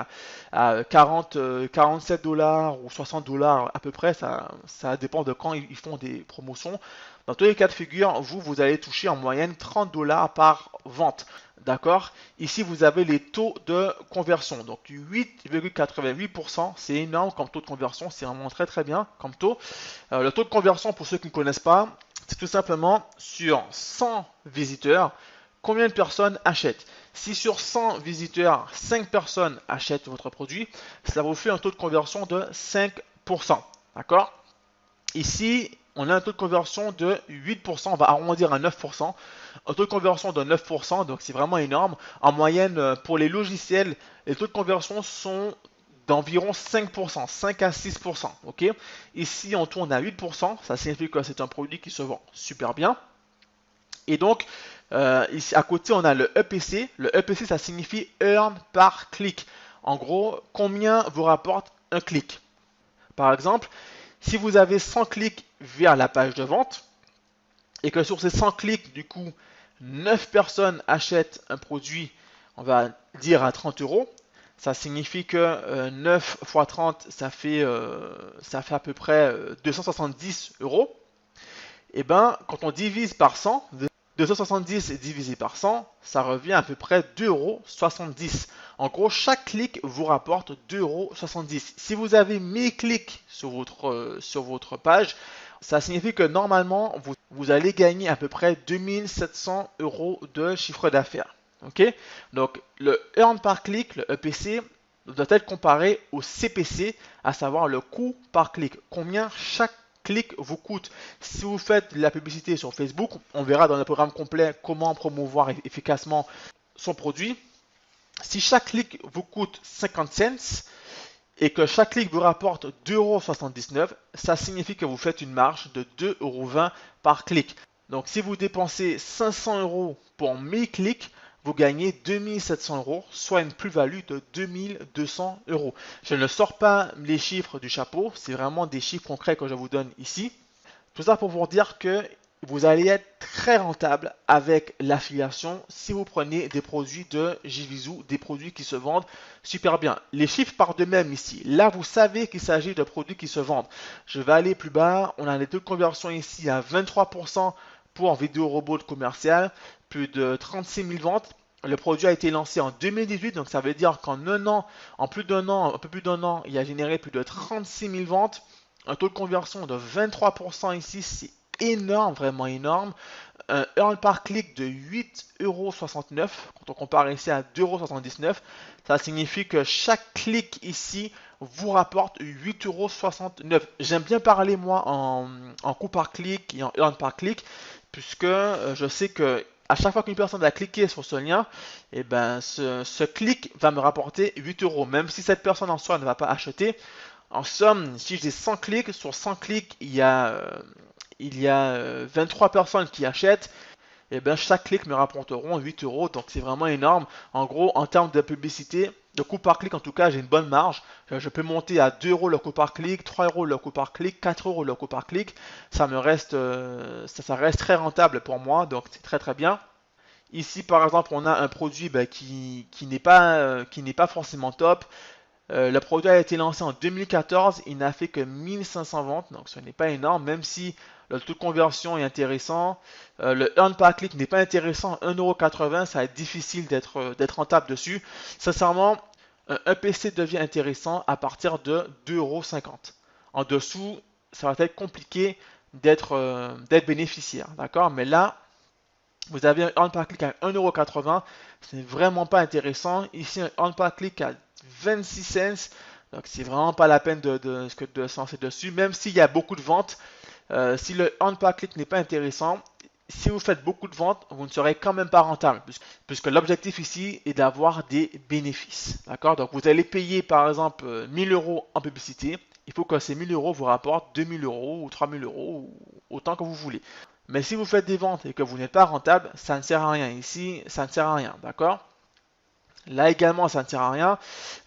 à 47 dollars ou 60 dollars à peu près. Ça dépend de quand ils font des promotions. Dans tous les cas de figure, vous allez toucher en moyenne 30 dollars par vente. D'accord? Ici, vous avez les taux de conversion. Donc 8,88%, c'est énorme comme taux de conversion. C'est vraiment très très bien comme taux. Le taux de conversion, pour ceux qui ne connaissent pas, c'est tout simplement sur 100 visiteurs, combien de personnes achètent. Si sur 100 visiteurs, 5 personnes achètent votre produit, cela vous fait un taux de conversion de 5%. D'accord? Ici, on a un taux de conversion de 8%, on va arrondir à 9%. Un taux de conversion de 9%, donc c'est vraiment énorme. En moyenne, pour les logiciels, les taux de conversion sont d'environ 5%, 5 à 6%. Ok. Ici, on tourne à 8%, ça signifie que c'est un produit qui se vend super bien. Et donc, ici à côté, on a le EPC. Le EPC, ça signifie Earn par clic. En gros, combien vous rapporte un clic. Par exemple, si vous avez 100 clics vers la page de vente, et que sur ces 100 clics, du coup, 9 personnes achètent un produit, on va dire à 30 euros, ça signifie que 9 x 30, ça fait à peu près 270 euros. Et bien, quand on divise par 100, 270 divisé par 100, ça revient à peu près 2,70 euros. En gros, chaque clic vous rapporte 2,70 euros. Si vous avez 1000 clics sur votre page, ça signifie que normalement, vous allez gagner à peu près 2700 euros de chiffre d'affaires. Ok. Donc, le earn par click, le EPC, doit être comparé au CPC, à savoir le coût par clic. Combien chaque clic vous coûte. Si vous faites de la publicité sur Facebook, on verra dans le programme complet comment promouvoir efficacement son produit. Si chaque clic vous coûte 50 cents et que chaque clic vous rapporte 2,79 €, ça signifie que vous faites une marge de 2,20 € par clic. Donc si vous dépensez 500 € pour 1000 clics, vous gagnez 2700 €, soit une plus-value de 2200 €. Je ne sors pas les chiffres du chapeau, c'est vraiment des chiffres concrets que je vous donne ici. Tout ça pour vous dire que vous allez être très rentable avec l'affiliation si vous prenez des produits de JVZoo, des produits qui se vendent super bien. Les chiffres parlent d'eux-mêmes ici. Là, vous savez qu'il s'agit de produits qui se vendent. Je vais aller plus bas. On a les taux de conversion ici à 23% pour vidéo robot commercial, plus de 36 000 ventes. Le produit a été lancé en 2018, donc ça veut dire qu'en un peu plus d'un an, il a généré plus de 36 000 ventes. Un taux de conversion de 23% ici, c'est énorme, vraiment énorme. Un earn par clic de 8,69 €. Quand on compare ici à 2,79 €, ça signifie que chaque clic ici vous rapporte 8,69 €. J'aime bien parler moi en coût par clic et en earn par clic, puisque je sais que à chaque fois qu'une personne va cliquer sur ce lien, et ben ce clic va me rapporter 8 €. Même si cette personne en soi ne va pas acheter, en somme, si j'ai 100 clics, sur 100 clics, il y a 23 personnes qui achètent, et bien chaque clic me rapporteront 8 €, donc c'est vraiment énorme. En gros, en termes de publicité, de coût par clic en tout cas, j'ai une bonne marge. Je peux monter à 2 € le coût par clic, 3 € le coût par clic, 4 € le coût par clic. Ça reste très rentable pour moi, donc c'est très très bien. Ici, par exemple, on a un produit qui n'est pas forcément top. Le produit a été lancé en 2014, il n'a fait que 1500 ventes, donc ce n'est pas énorme, même si le taux de conversion est intéressant. Le earn par click n'est pas intéressant, 1,80 €, ça va être difficile d'être rentable dessus. Sincèrement, un EPC devient intéressant à partir de 2,50 €. En dessous, ça va être compliqué d'être bénéficiaire, d'accord? Mais là, vous avez un earn par click à 1,80 €, c'est vraiment pas intéressant. Ici, un earn par click à 26 cents, donc c'est vraiment pas la peine de se lancer dessus, même s'il y a beaucoup de ventes. Si le earn par click n'est pas intéressant, si vous faites beaucoup de ventes, vous ne serez quand même pas rentable, puisque l'objectif ici est d'avoir des bénéfices. D'accord? Donc vous allez payer par exemple 1000 euros en publicité. Il faut que ces 1000 euros vous rapportent 2000 euros ou 3000 euros, ou autant que vous voulez. Mais si vous faites des ventes et que vous n'êtes pas rentable, ça ne sert à rien. Ici, ça ne sert à rien. D'accord? Là également, ça ne sert à rien.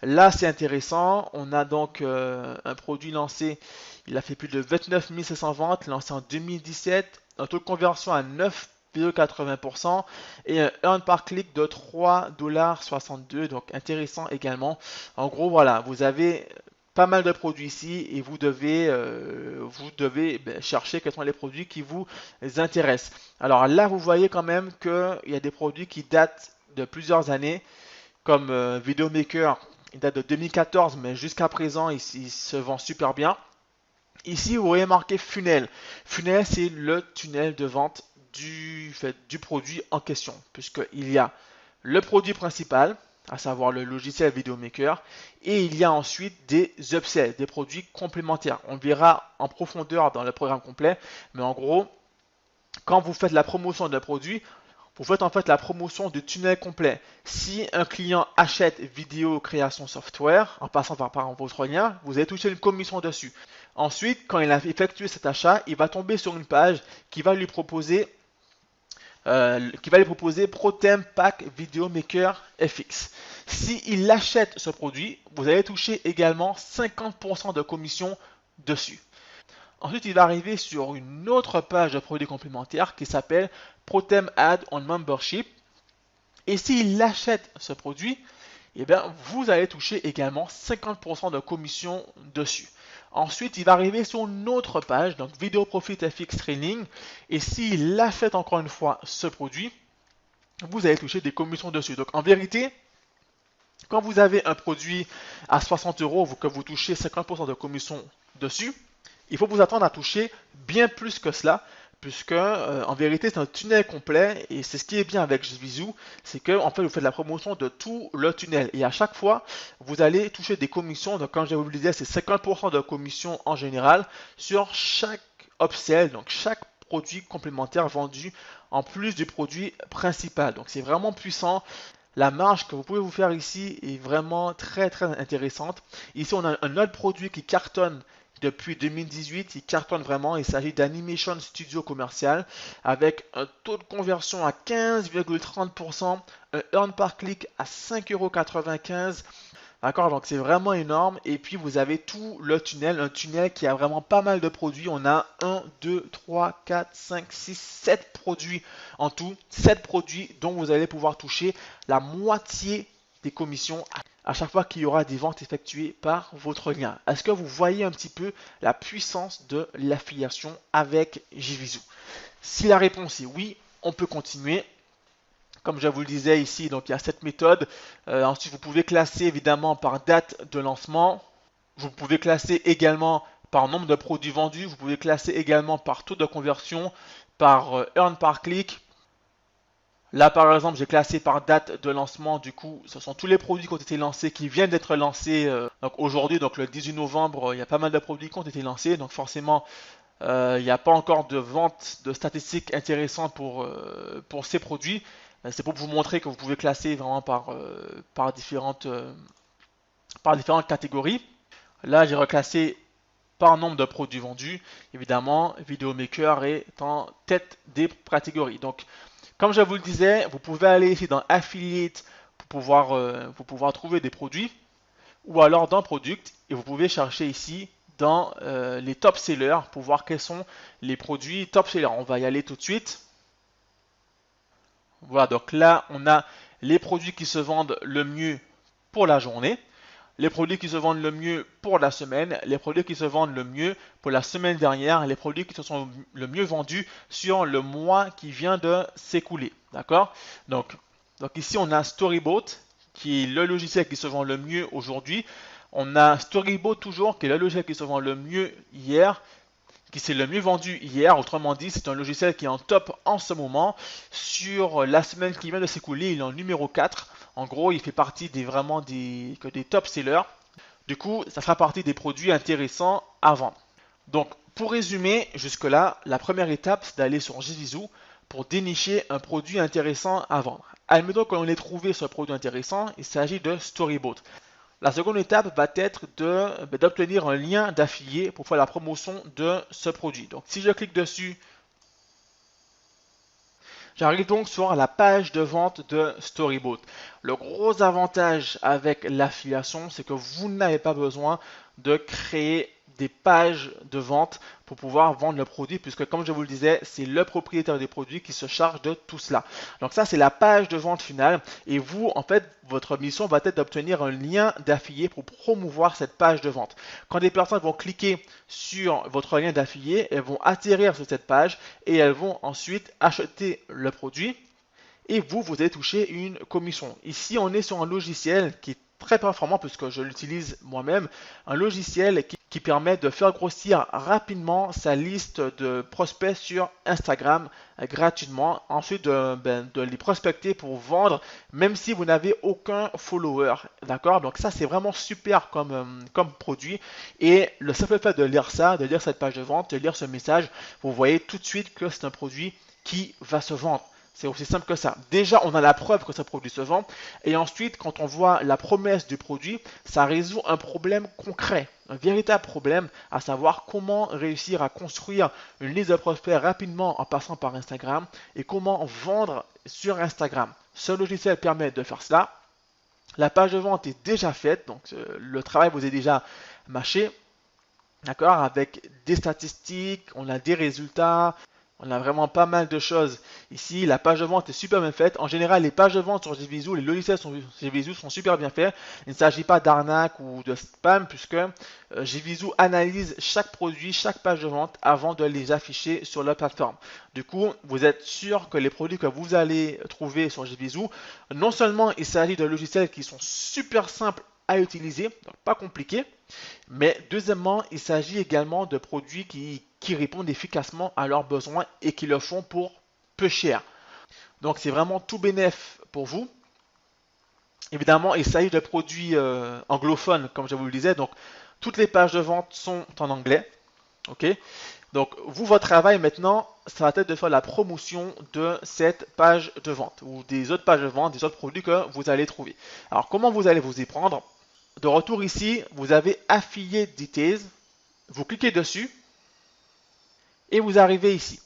Là, c'est intéressant. On a donc un produit lancé. Il a fait plus de 29 500 ventes, lancé en 2017. Un taux de conversion à 9,80% et un earn par click de 3,62$. Donc intéressant également. En gros, voilà, vous avez pas mal de produits ici et vous devez chercher quels sont les produits qui vous intéressent. Alors là, vous voyez quand même qu'il y a des produits qui datent de plusieurs années comme Videomaker, il date de 2014, mais jusqu'à présent, il se vend super bien. Ici, vous voyez marqué Funnel. Funnel, c'est le tunnel de vente du produit en question, puisqu'il y a le produit principal, à savoir le logiciel Videomaker, et il y a ensuite des upsells, des produits complémentaires. On verra en profondeur dans le programme complet, mais en gros, quand vous faites la promotion d'un produit, vous faites en fait la promotion du tunnel complet. Si un client achète vidéo création software en passant par votre lien, vous allez toucher une commission dessus. Ensuite, quand il a effectué cet achat, il va tomber sur une page qui va lui proposer ProTheme Pack Video Maker FX. S'il achète ce produit, vous allez toucher également 50% de commission dessus. Ensuite, il va arriver sur une autre page de produits complémentaires qui s'appelle ProTheme Add on Membership. Et s'il achète ce produit, eh bien, vous allez toucher également 50% de commission dessus. Ensuite, il va arriver sur une autre page, donc Video Profit FX Training. Et s'il achète encore une fois ce produit, vous allez toucher des commissions dessus. Donc en vérité, quand vous avez un produit à 60 euros, que vous touchez 50% de commission dessus, il faut vous attendre à toucher bien plus que cela, puisque en vérité c'est un tunnel complet et c'est ce qui est bien avec JVZoo, c'est que en fait vous faites la promotion de tout le tunnel et à chaque fois vous allez toucher des commissions. Donc comme je vous le disais, c'est 50% de commission en général sur chaque upsell, donc chaque produit complémentaire vendu en plus du produit principal. Donc c'est vraiment puissant. La marge que vous pouvez vous faire ici est vraiment très très intéressante. Ici on a un autre produit qui cartonne depuis 2018, il cartonne vraiment. Il s'agit d'Animation Studio Commercial avec un taux de conversion à 15,30%, un earn par click à 5,95€. D'accord, donc c'est vraiment énorme. Et puis vous avez tout le tunnel, un tunnel qui a vraiment pas mal de produits. On a 1, 2, 3, 4, 5, 6, 7 produits en tout. 7 produits dont vous allez pouvoir toucher la moitié des commissions à chaque fois qu'il y aura des ventes effectuées par votre lien. Est-ce que vous voyez un petit peu la puissance de l'affiliation avec JVZoo? Si la réponse est oui, on peut continuer. Comme je vous le disais ici, donc il y a cette méthode. Ensuite, vous pouvez classer évidemment par date de lancement. Vous pouvez classer également par nombre de produits vendus. Vous pouvez classer également par taux de conversion, par earn par click. Là, par exemple, j'ai classé par date de lancement. Du coup, ce sont tous les produits qui ont été lancés, qui viennent d'être lancés. Donc aujourd'hui, donc le 18 novembre, il y a pas mal de produits qui ont été lancés. Donc forcément, il n'y a pas encore de vente de statistiques intéressantes pour ces produits. C'est pour vous montrer que vous pouvez classer vraiment par différentes catégories. Là, j'ai reclassé par nombre de produits vendus. Évidemment, Videomaker est en tête des catégories. Donc, comme je vous le disais, vous pouvez aller ici dans Affiliate pour pouvoir trouver des produits ou alors dans Product et vous pouvez chercher ici dans les top sellers pour voir quels sont les produits top sellers. On va y aller tout de suite. Voilà, donc là, on a les produits qui se vendent le mieux pour la journée, les produits qui se vendent le mieux pour la semaine, les produits qui se vendent le mieux pour la semaine dernière, les produits qui se sont le mieux vendus sur le mois qui vient de s'écouler. D'accord? Donc ici, on a Storyboat, qui est le logiciel qui se vend le mieux aujourd'hui. On a Storyboat toujours, qui est le logiciel qui se vend le mieux hier, qui s'est le mieux vendu hier. Autrement dit, c'est un logiciel qui est en top en ce moment. Sur la semaine qui vient de s'écouler, il est en numéro 4. En gros, il fait partie des top sellers. Du coup, ça fera partie des produits intéressants à vendre. Donc, pour résumer, jusque-là, la première étape, c'est d'aller sur JVZoo pour dénicher un produit intéressant à vendre. Admettons qu'on ait trouvé ce produit intéressant, il s'agit de Storyboat. La seconde étape va être d'obtenir un lien d'affilié pour faire la promotion de ce produit. Donc si je clique dessus, j'arrive donc sur la page de vente de Storyboat. Le gros avantage avec l'affiliation, c'est que vous n'avez pas besoin de créer des pages de vente pour pouvoir vendre le produit, puisque comme je vous le disais, c'est le propriétaire des produits qui se charge de tout cela. Donc ça, c'est la page de vente finale, et vous, en fait, votre mission va être d'obtenir un lien d'affilié pour promouvoir cette page de vente. Quand des personnes vont cliquer sur votre lien d'affilié, elles vont atterrir sur cette page et elles vont ensuite acheter le produit et vous allez toucher une commission. Ici, on est sur un logiciel qui est très performant puisque je l'utilise moi-même, un logiciel qui permet de faire grossir rapidement sa liste de prospects sur Instagram gratuitement, ensuite de les prospecter pour vendre même si vous n'avez aucun follower, d'accord? Donc ça c'est vraiment super comme produit, et le simple fait de lire ça, de lire cette page de vente, de lire ce message, vous voyez tout de suite que c'est un produit qui va se vendre. C'est aussi simple que ça. Déjà, on a la preuve que ce produit se vend. Et ensuite, quand on voit la promesse du produit, ça résout un problème concret, un véritable problème, à savoir comment réussir à construire une liste de prospects rapidement en passant par Instagram et comment vendre sur Instagram. Ce logiciel permet de faire cela. La page de vente est déjà faite, donc le travail vous est déjà mâché. D'accord, avec des statistiques, on a des résultats, on a vraiment pas mal de choses. Ici, la page de vente est super bien faite. En général, les pages de vente sur JVZoo, les logiciels sur JVZoo sont super bien faits. Il ne s'agit pas d'arnaque ou de spam puisque JVZoo analyse chaque produit, chaque page de vente avant de les afficher sur la plateforme. Du coup, vous êtes sûr que les produits que vous allez trouver sur JVZoo, non seulement il s'agit de logiciels qui sont super simples à utiliser, donc pas compliqué, mais deuxièmement, il s'agit également de produits qui répondent efficacement à leurs besoins et qui le font pour peu cher. Donc c'est vraiment tout bénef pour vous. Évidemment, il s'agit de produits anglophones, comme je vous le disais, donc toutes les pages de vente sont en anglais. Ok. Donc vous, votre travail maintenant, ça va être de faire la promotion de cette page de vente ou des autres pages de vente, des autres produits que vous allez trouver. Alors comment vous allez vous y prendre? De retour ici, vous avez Affiliate Details, vous cliquez dessus et vous arrivez ici.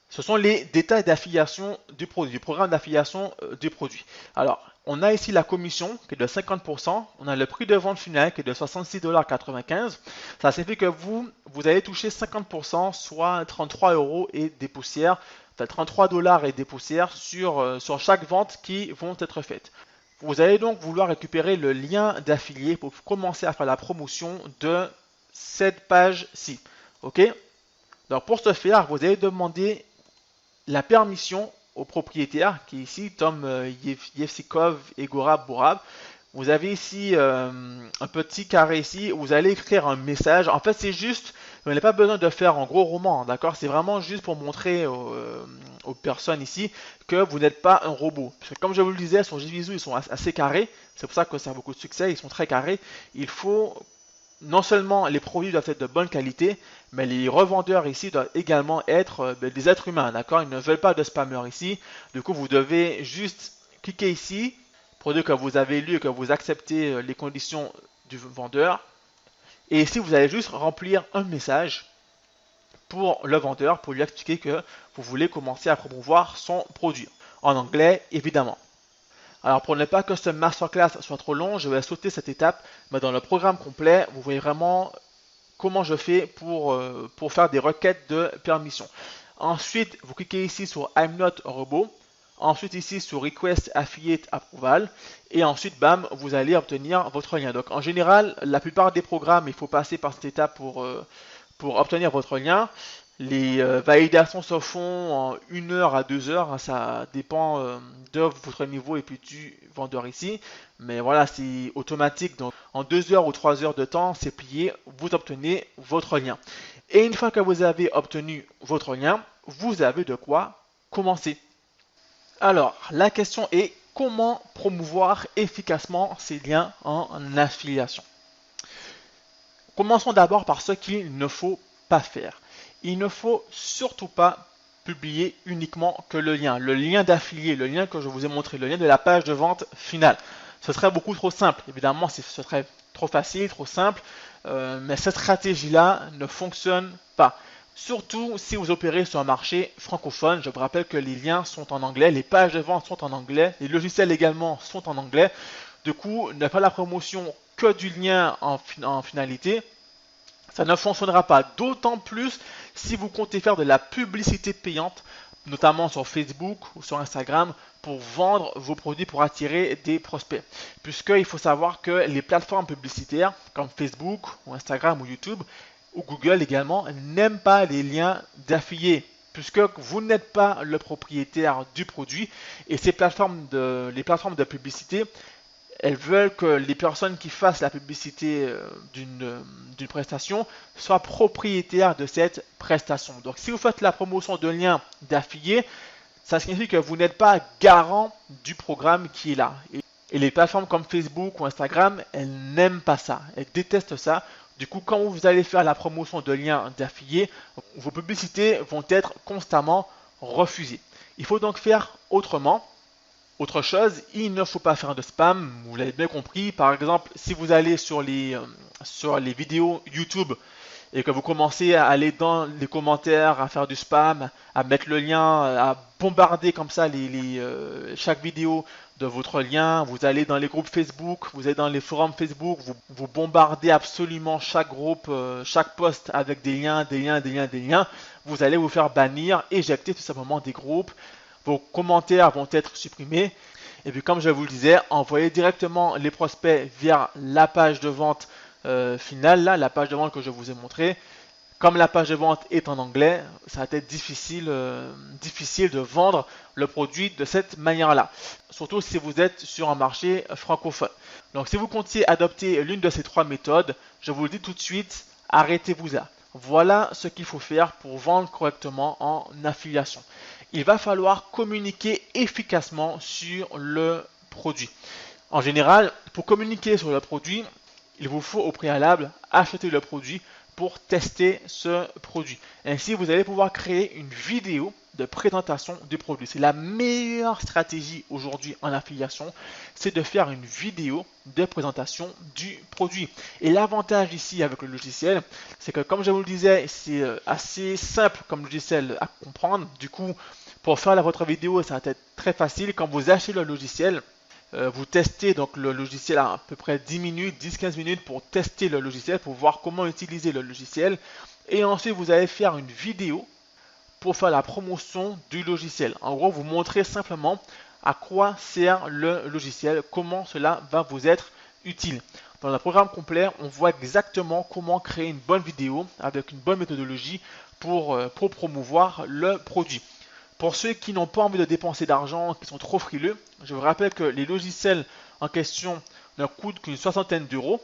Ce sont les détails d'affiliation du produit, du programme d'affiliation du produit. Alors, on a ici la commission qui est de 50%, on a le prix de vente final qui est de 66,95 $. Ça signifie que vous allez toucher 50%, soit 33 € et des poussières, 33 $ et des poussières sur chaque vente qui vont être faites. Vous allez donc vouloir récupérer le lien d'affilié pour commencer à faire la promotion de cette page-ci. Ok? Donc pour ce faire, vous allez demander la permission au propriétaire qui est ici Tom Yevsikov Egora Bourab. Vous avez ici un petit carré ici où vous allez écrire un message. En fait, c'est juste, vous n'avez pas besoin de faire un gros roman, d'accord? C'est vraiment juste pour montrer aux personnes ici que vous n'êtes pas un robot. Parce que comme je vous le disais, sur JVZoo, ils sont assez carrés. C'est pour ça que ça a beaucoup de succès. Ils sont très carrés. Il faut non seulement les produits doivent être de bonne qualité, mais les revendeurs ici doivent également être des êtres humains, d'accord? Ils ne veulent pas de spammers ici. Du coup, vous devez juste cliquer ici pour dire que vous avez lu et que vous acceptez les conditions du vendeur. Et ici, vous allez juste remplir un message pour le vendeur pour lui expliquer que vous voulez commencer à promouvoir son produit. En anglais, évidemment. Alors pour ne pas que ce masterclass soit trop long, je vais sauter cette étape, mais dans le programme complet, vous voyez vraiment comment je fais pour faire des requêtes de permission. Ensuite, vous cliquez ici sur I'm not a robot. Ensuite ici sur Request Affiliate Approval. Et ensuite, bam, vous allez obtenir votre lien. Donc en général, la plupart des programmes, il faut passer par cette étape pour obtenir votre lien. Les validations se font en 1 heure à 2 heures, hein, ça dépend de votre niveau et puis du vendeur ici. Mais voilà, c'est automatique, donc en 2 heures ou 3 heures de temps, c'est plié, vous obtenez votre lien. Et une fois que vous avez obtenu votre lien, vous avez de quoi commencer. Alors, la question est comment promouvoir efficacement ces liens en affiliation. Commençons d'abord par ce qu'il ne faut pas faire. Il ne faut surtout pas publier uniquement que le lien d'affilié, le lien que je vous ai montré, le lien de la page de vente finale. Ce serait beaucoup trop simple. Évidemment, ce serait trop facile, trop simple, mais cette stratégie-là ne fonctionne pas. Surtout si vous opérez sur un marché francophone. Je vous rappelle que les liens sont en anglais, les pages de vente sont en anglais, les logiciels également sont en anglais. Du coup, ne pas la promotion que du lien en finalité, ça ne fonctionnera pas. D'autant plus si vous comptez faire de la publicité payante, notamment sur Facebook ou sur Instagram, pour vendre vos produits, pour attirer des prospects. Puisqu'il faut savoir que les plateformes publicitaires comme Facebook ou Instagram ou YouTube ou Google également n'aiment pas les liens d'affiliés, puisque vous n'êtes pas le propriétaire du produit, et les plateformes de publicité, elles veulent que les personnes qui fassent la publicité d'une prestation soient propriétaires de cette prestation. Donc si vous faites la promotion de liens d'affiliés, ça signifie que vous n'êtes pas garant du programme qui est là. Et les plateformes comme Facebook ou Instagram, elles n'aiment pas ça, elles détestent ça. Du coup, quand vous allez faire la promotion de liens d'affiliés, vos publicités vont être constamment refusées. Il faut donc faire autrement. Autre chose, il ne faut pas faire de spam, vous l'avez bien compris. Par exemple, si vous allez sur les vidéos YouTube et que vous commencez à aller dans les commentaires, à faire du spam, à mettre le lien, à bombarder comme ça chaque vidéo de votre lien, vous allez dans les groupes Facebook, vous allez dans les forums Facebook, vous bombardez absolument chaque groupe, chaque post avec des liens, vous allez vous faire bannir, éjecter tout simplement des groupes. Vos commentaires vont être supprimés. Et puis comme je vous le disais, envoyez directement les prospects vers la page de vente finale, là, la page de vente que je vous ai montré. Comme la page de vente est en anglais, ça va être difficile de vendre le produit de cette manière-là. Surtout si vous êtes sur un marché francophone. Donc si vous comptiez adopter l'une de ces trois méthodes, je vous le dis tout de suite, arrêtez-vous là. Voilà ce qu'il faut faire pour vendre correctement en affiliation. Il va falloir communiquer efficacement sur le produit. En général, pour communiquer sur le produit, il vous faut au préalable acheter le produit pour tester ce produit. Ainsi, vous allez pouvoir créer une vidéo de présentation du produit. C'est la meilleure stratégie aujourd'hui en affiliation, c'est de faire une vidéo de présentation du produit. Et l'avantage ici avec le logiciel, c'est que comme je vous le disais, c'est assez simple comme logiciel à comprendre. Du coup, pour faire votre vidéo, ça va être très facile. Quand vous achetez le logiciel, vous testez donc le logiciel à peu près 10 minutes, 10-15 minutes pour tester le logiciel, pour voir comment utiliser le logiciel. Et ensuite, vous allez faire une vidéo pour faire la promotion du logiciel. En gros, vous montrez simplement à quoi sert le logiciel, comment cela va vous être utile. Dans le programme complet, on voit exactement comment créer une bonne vidéo avec une bonne méthodologie pour promouvoir le produit. Pour ceux qui n'ont pas envie de dépenser d'argent, qui sont trop frileux, je vous rappelle que les logiciels en question ne coûtent qu'une soixantaine d'euros.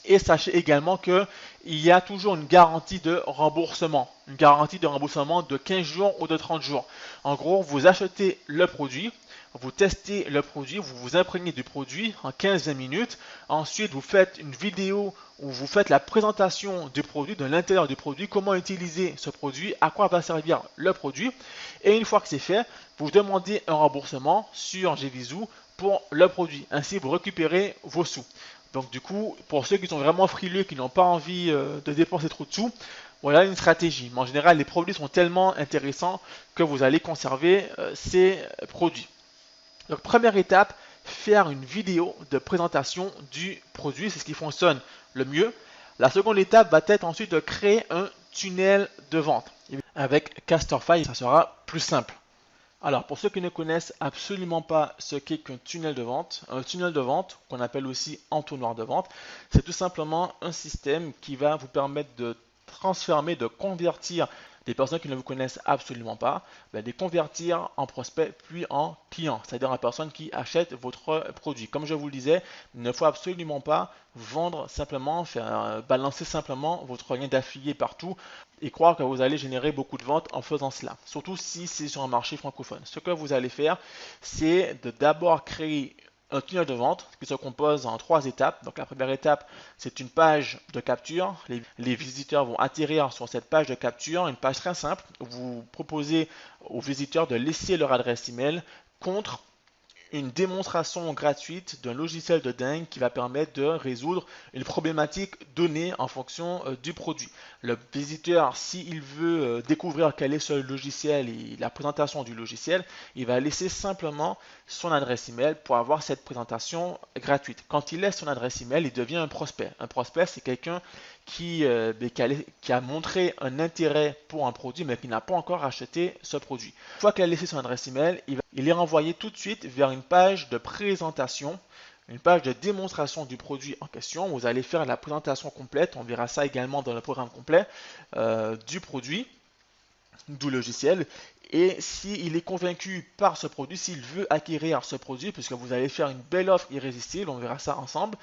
Et sachez également qu'il y a toujours une garantie de remboursement. Une garantie de remboursement de 15 jours ou de 30 jours. En gros, vous achetez le produit, vous testez le produit, vous vous imprégnez du produit en 15-20 minutes. Ensuite, vous faites une vidéo où vous faites la présentation du produit, de l'intérieur du produit, comment utiliser ce produit, à quoi va servir le produit. Et une fois que c'est fait, vous demandez un remboursement sur GVisou pour le produit. Ainsi, vous récupérez vos sous. Donc du coup, pour ceux qui sont vraiment frileux, qui n'ont pas envie de dépenser trop de sous, voilà une stratégie. Mais en général, les produits sont tellement intéressants que vous allez conserver ces produits. Donc première étape, faire une vidéo de présentation du produit, c'est ce qui fonctionne le mieux. La seconde étape va être ensuite de créer un tunnel de vente. Avec Casterfy, ça sera plus simple. Alors, pour ceux qui ne connaissent absolument pas ce qu'est qu'un tunnel de vente, qu'on appelle aussi entonnoir de vente, c'est tout simplement un système qui va vous permettre de transformer, de convertir des personnes qui ne vous connaissent absolument pas, de les convertir en prospects puis en clients, c'est-à-dire en personnes qui achètent votre produit. Comme je vous le disais, il ne faut absolument pas vendre simplement, balancer simplement votre lien d'affilié partout et croire que vous allez générer beaucoup de ventes en faisant cela. Surtout si c'est sur un marché francophone. Ce que vous allez faire, c'est de d'abord créer un tunnel de vente qui se compose en 3 étapes. Donc la première étape, c'est une page de capture. Les visiteurs vont atterrir sur cette page de capture, une page très simple. Vous proposez aux visiteurs de laisser leur adresse email contre une démonstration gratuite d'un logiciel de dingue qui va permettre de résoudre une problématique donnée en fonction du produit. Le visiteur, s'il veut découvrir quel est ce logiciel et la présentation du logiciel, il va laisser simplement son adresse email pour avoir cette présentation gratuite. Quand il laisse son adresse email, il devient un prospect. Un prospect, c'est quelqu'un qui a montré un intérêt pour un produit mais qui n'a pas encore acheté ce produit. Une fois qu'il a laissé son adresse email, il est renvoyé tout de suite vers une page de présentation, une page de démonstration du produit en question. Vous allez faire la présentation complète, on verra ça également dans le programme complet du produit, du logiciel. Et s'il est convaincu par ce produit, s'il veut acquérir ce produit, puisque vous allez faire une belle offre irrésistible, on verra ça ensemble,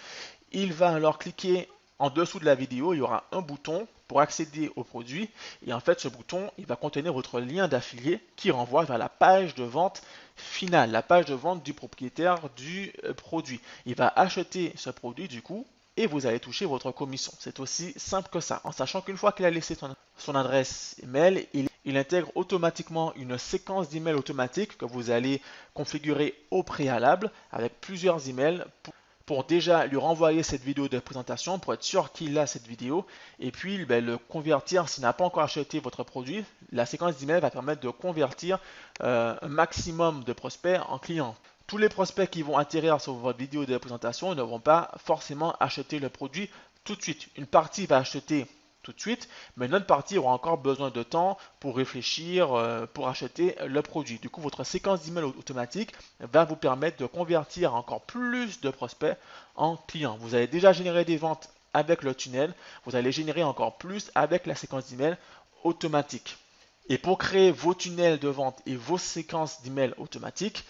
il va alors cliquer en dessous de la vidéo, il y aura un bouton pour accéder au produit. Et en fait, ce bouton, il va contenir votre lien d'affilié qui renvoie vers la page de vente finale, la page de vente du propriétaire du produit. Il va acheter ce produit du coup et vous allez toucher votre commission. C'est aussi simple que ça, en sachant qu'une fois qu'il a laissé son adresse email, il intègre automatiquement une séquence d'emails automatiques que vous allez configurer au préalable avec plusieurs emails pour déjà lui renvoyer cette vidéo de présentation pour être sûr qu'il a cette vidéo et puis le convertir s'il n'a pas encore acheté votre produit. La séquence d'email va permettre de convertir un maximum de prospects en clients. Tous les prospects qui vont atterrir sur votre vidéo de présentation ne vont pas forcément acheter le produit tout de suite. Une partie va acheter tout de suite, mais une autre partie aura encore besoin de temps pour réfléchir, pour acheter le produit. Du coup, votre séquence d'email automatique va vous permettre de convertir encore plus de prospects en clients. Vous avez déjà généré des ventes avec le tunnel, vous allez générer encore plus avec la séquence d'email automatique. Et pour créer vos tunnels de vente et vos séquences d'email automatiques,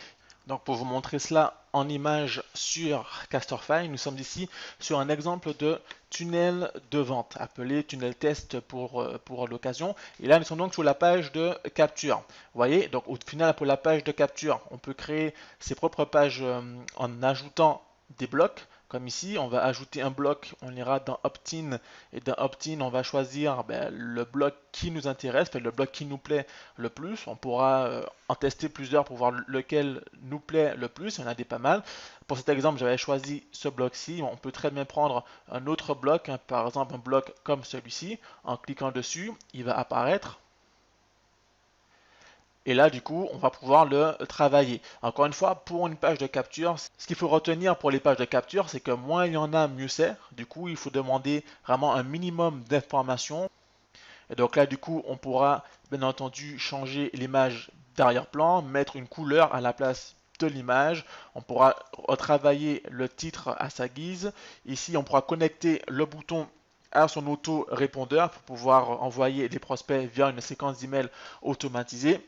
donc pour vous montrer cela en image sur Casterfy, nous sommes ici sur un exemple de tunnel de vente, appelé tunnel test pour l'occasion. Et là, nous sommes donc sur la page de capture. Vous voyez, donc au final, pour la page de capture, on peut créer ses propres pages en ajoutant des blocs. Comme ici, on va ajouter un bloc, on ira dans Opt-in, et dans Opt-in, on va choisir le bloc qui nous intéresse, le bloc qui nous plaît le plus. On pourra en tester plusieurs pour voir lequel nous plaît le plus, il y en a des pas mal. Pour cet exemple, j'avais choisi ce bloc-ci. On peut très bien prendre un autre bloc, par exemple un bloc comme celui-ci. En cliquant dessus, il va apparaître. Et là, du coup, on va pouvoir le travailler. Encore une fois, pour une page de capture, ce qu'il faut retenir pour les pages de capture, c'est que moins il y en a, mieux c'est. Du coup, il faut demander vraiment un minimum d'informations. Et donc là, du coup, on pourra bien entendu changer l'image d'arrière-plan, mettre une couleur à la place de l'image. On pourra retravailler le titre à sa guise. Ici, on pourra connecter le bouton à son auto-répondeur pour pouvoir envoyer des prospects via une séquence d'emails automatisée.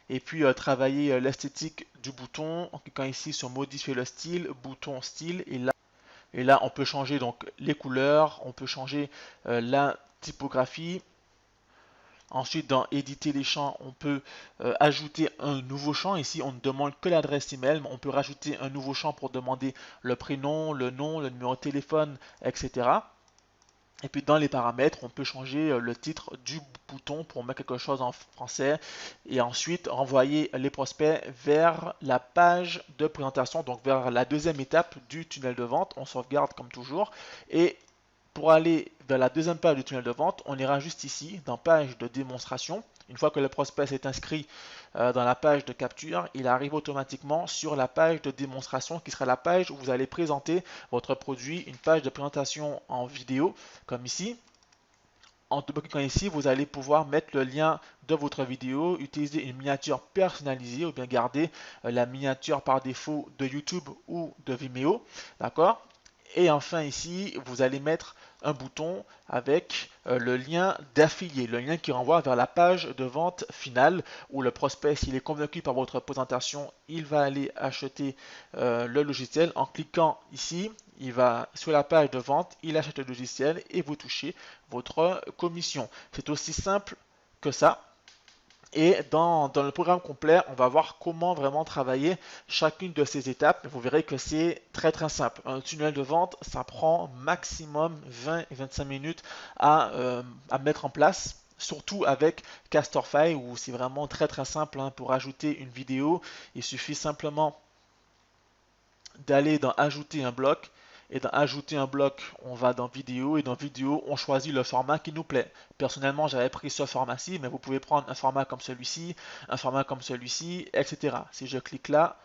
Et puis travailler l'esthétique du bouton en cliquant ici sur modifier le style, bouton style, et là on peut changer donc les couleurs, on peut changer la typographie. Ensuite, dans éditer les champs, on peut ajouter un nouveau champ. Ici, on ne demande que l'adresse email, mais on peut rajouter un nouveau champ pour demander le prénom, le nom, le numéro de téléphone, etc. Et puis dans les paramètres, on peut changer le titre du bouton pour mettre quelque chose en français et ensuite renvoyer les prospects vers la page de présentation, donc vers la deuxième étape du tunnel de vente. On sauvegarde comme toujours et pour aller vers la deuxième page du tunnel de vente, on ira juste ici dans page de démonstration. Une fois que le prospect s'est inscrit dans la page de capture, il arrive automatiquement sur la page de démonstration qui sera la page où vous allez présenter votre produit, une page de présentation en vidéo comme ici. En double-cliquant ici, vous allez pouvoir mettre le lien de votre vidéo, utiliser une miniature personnalisée ou bien garder la miniature par défaut de YouTube ou de Vimeo. D'accord ? Et enfin ici, vous allez mettre un bouton avec le lien d'affilié, le lien qui renvoie vers la page de vente finale où le prospect, s'il est convaincu par votre présentation, il va aller acheter le logiciel. En cliquant ici, il va sur la page de vente, il achète le logiciel et vous touchez votre commission. C'est aussi simple que ça. Et dans le programme complet, on va voir comment vraiment travailler chacune de ces étapes. Vous verrez que c'est très très simple. Un tunnel de vente, ça prend maximum 20 et 25 minutes à mettre en place. Surtout avec Castorfy où c'est vraiment très très simple hein. Pour ajouter une vidéo, il suffit simplement d'aller dans ajouter un bloc. Et dans ajouter un bloc, on va dans vidéo et dans vidéo, on choisit le format qui nous plaît. Personnellement, j'avais pris ce format-ci, mais vous pouvez prendre un format comme celui-ci, un format comme celui-ci, etc. Si je clique là,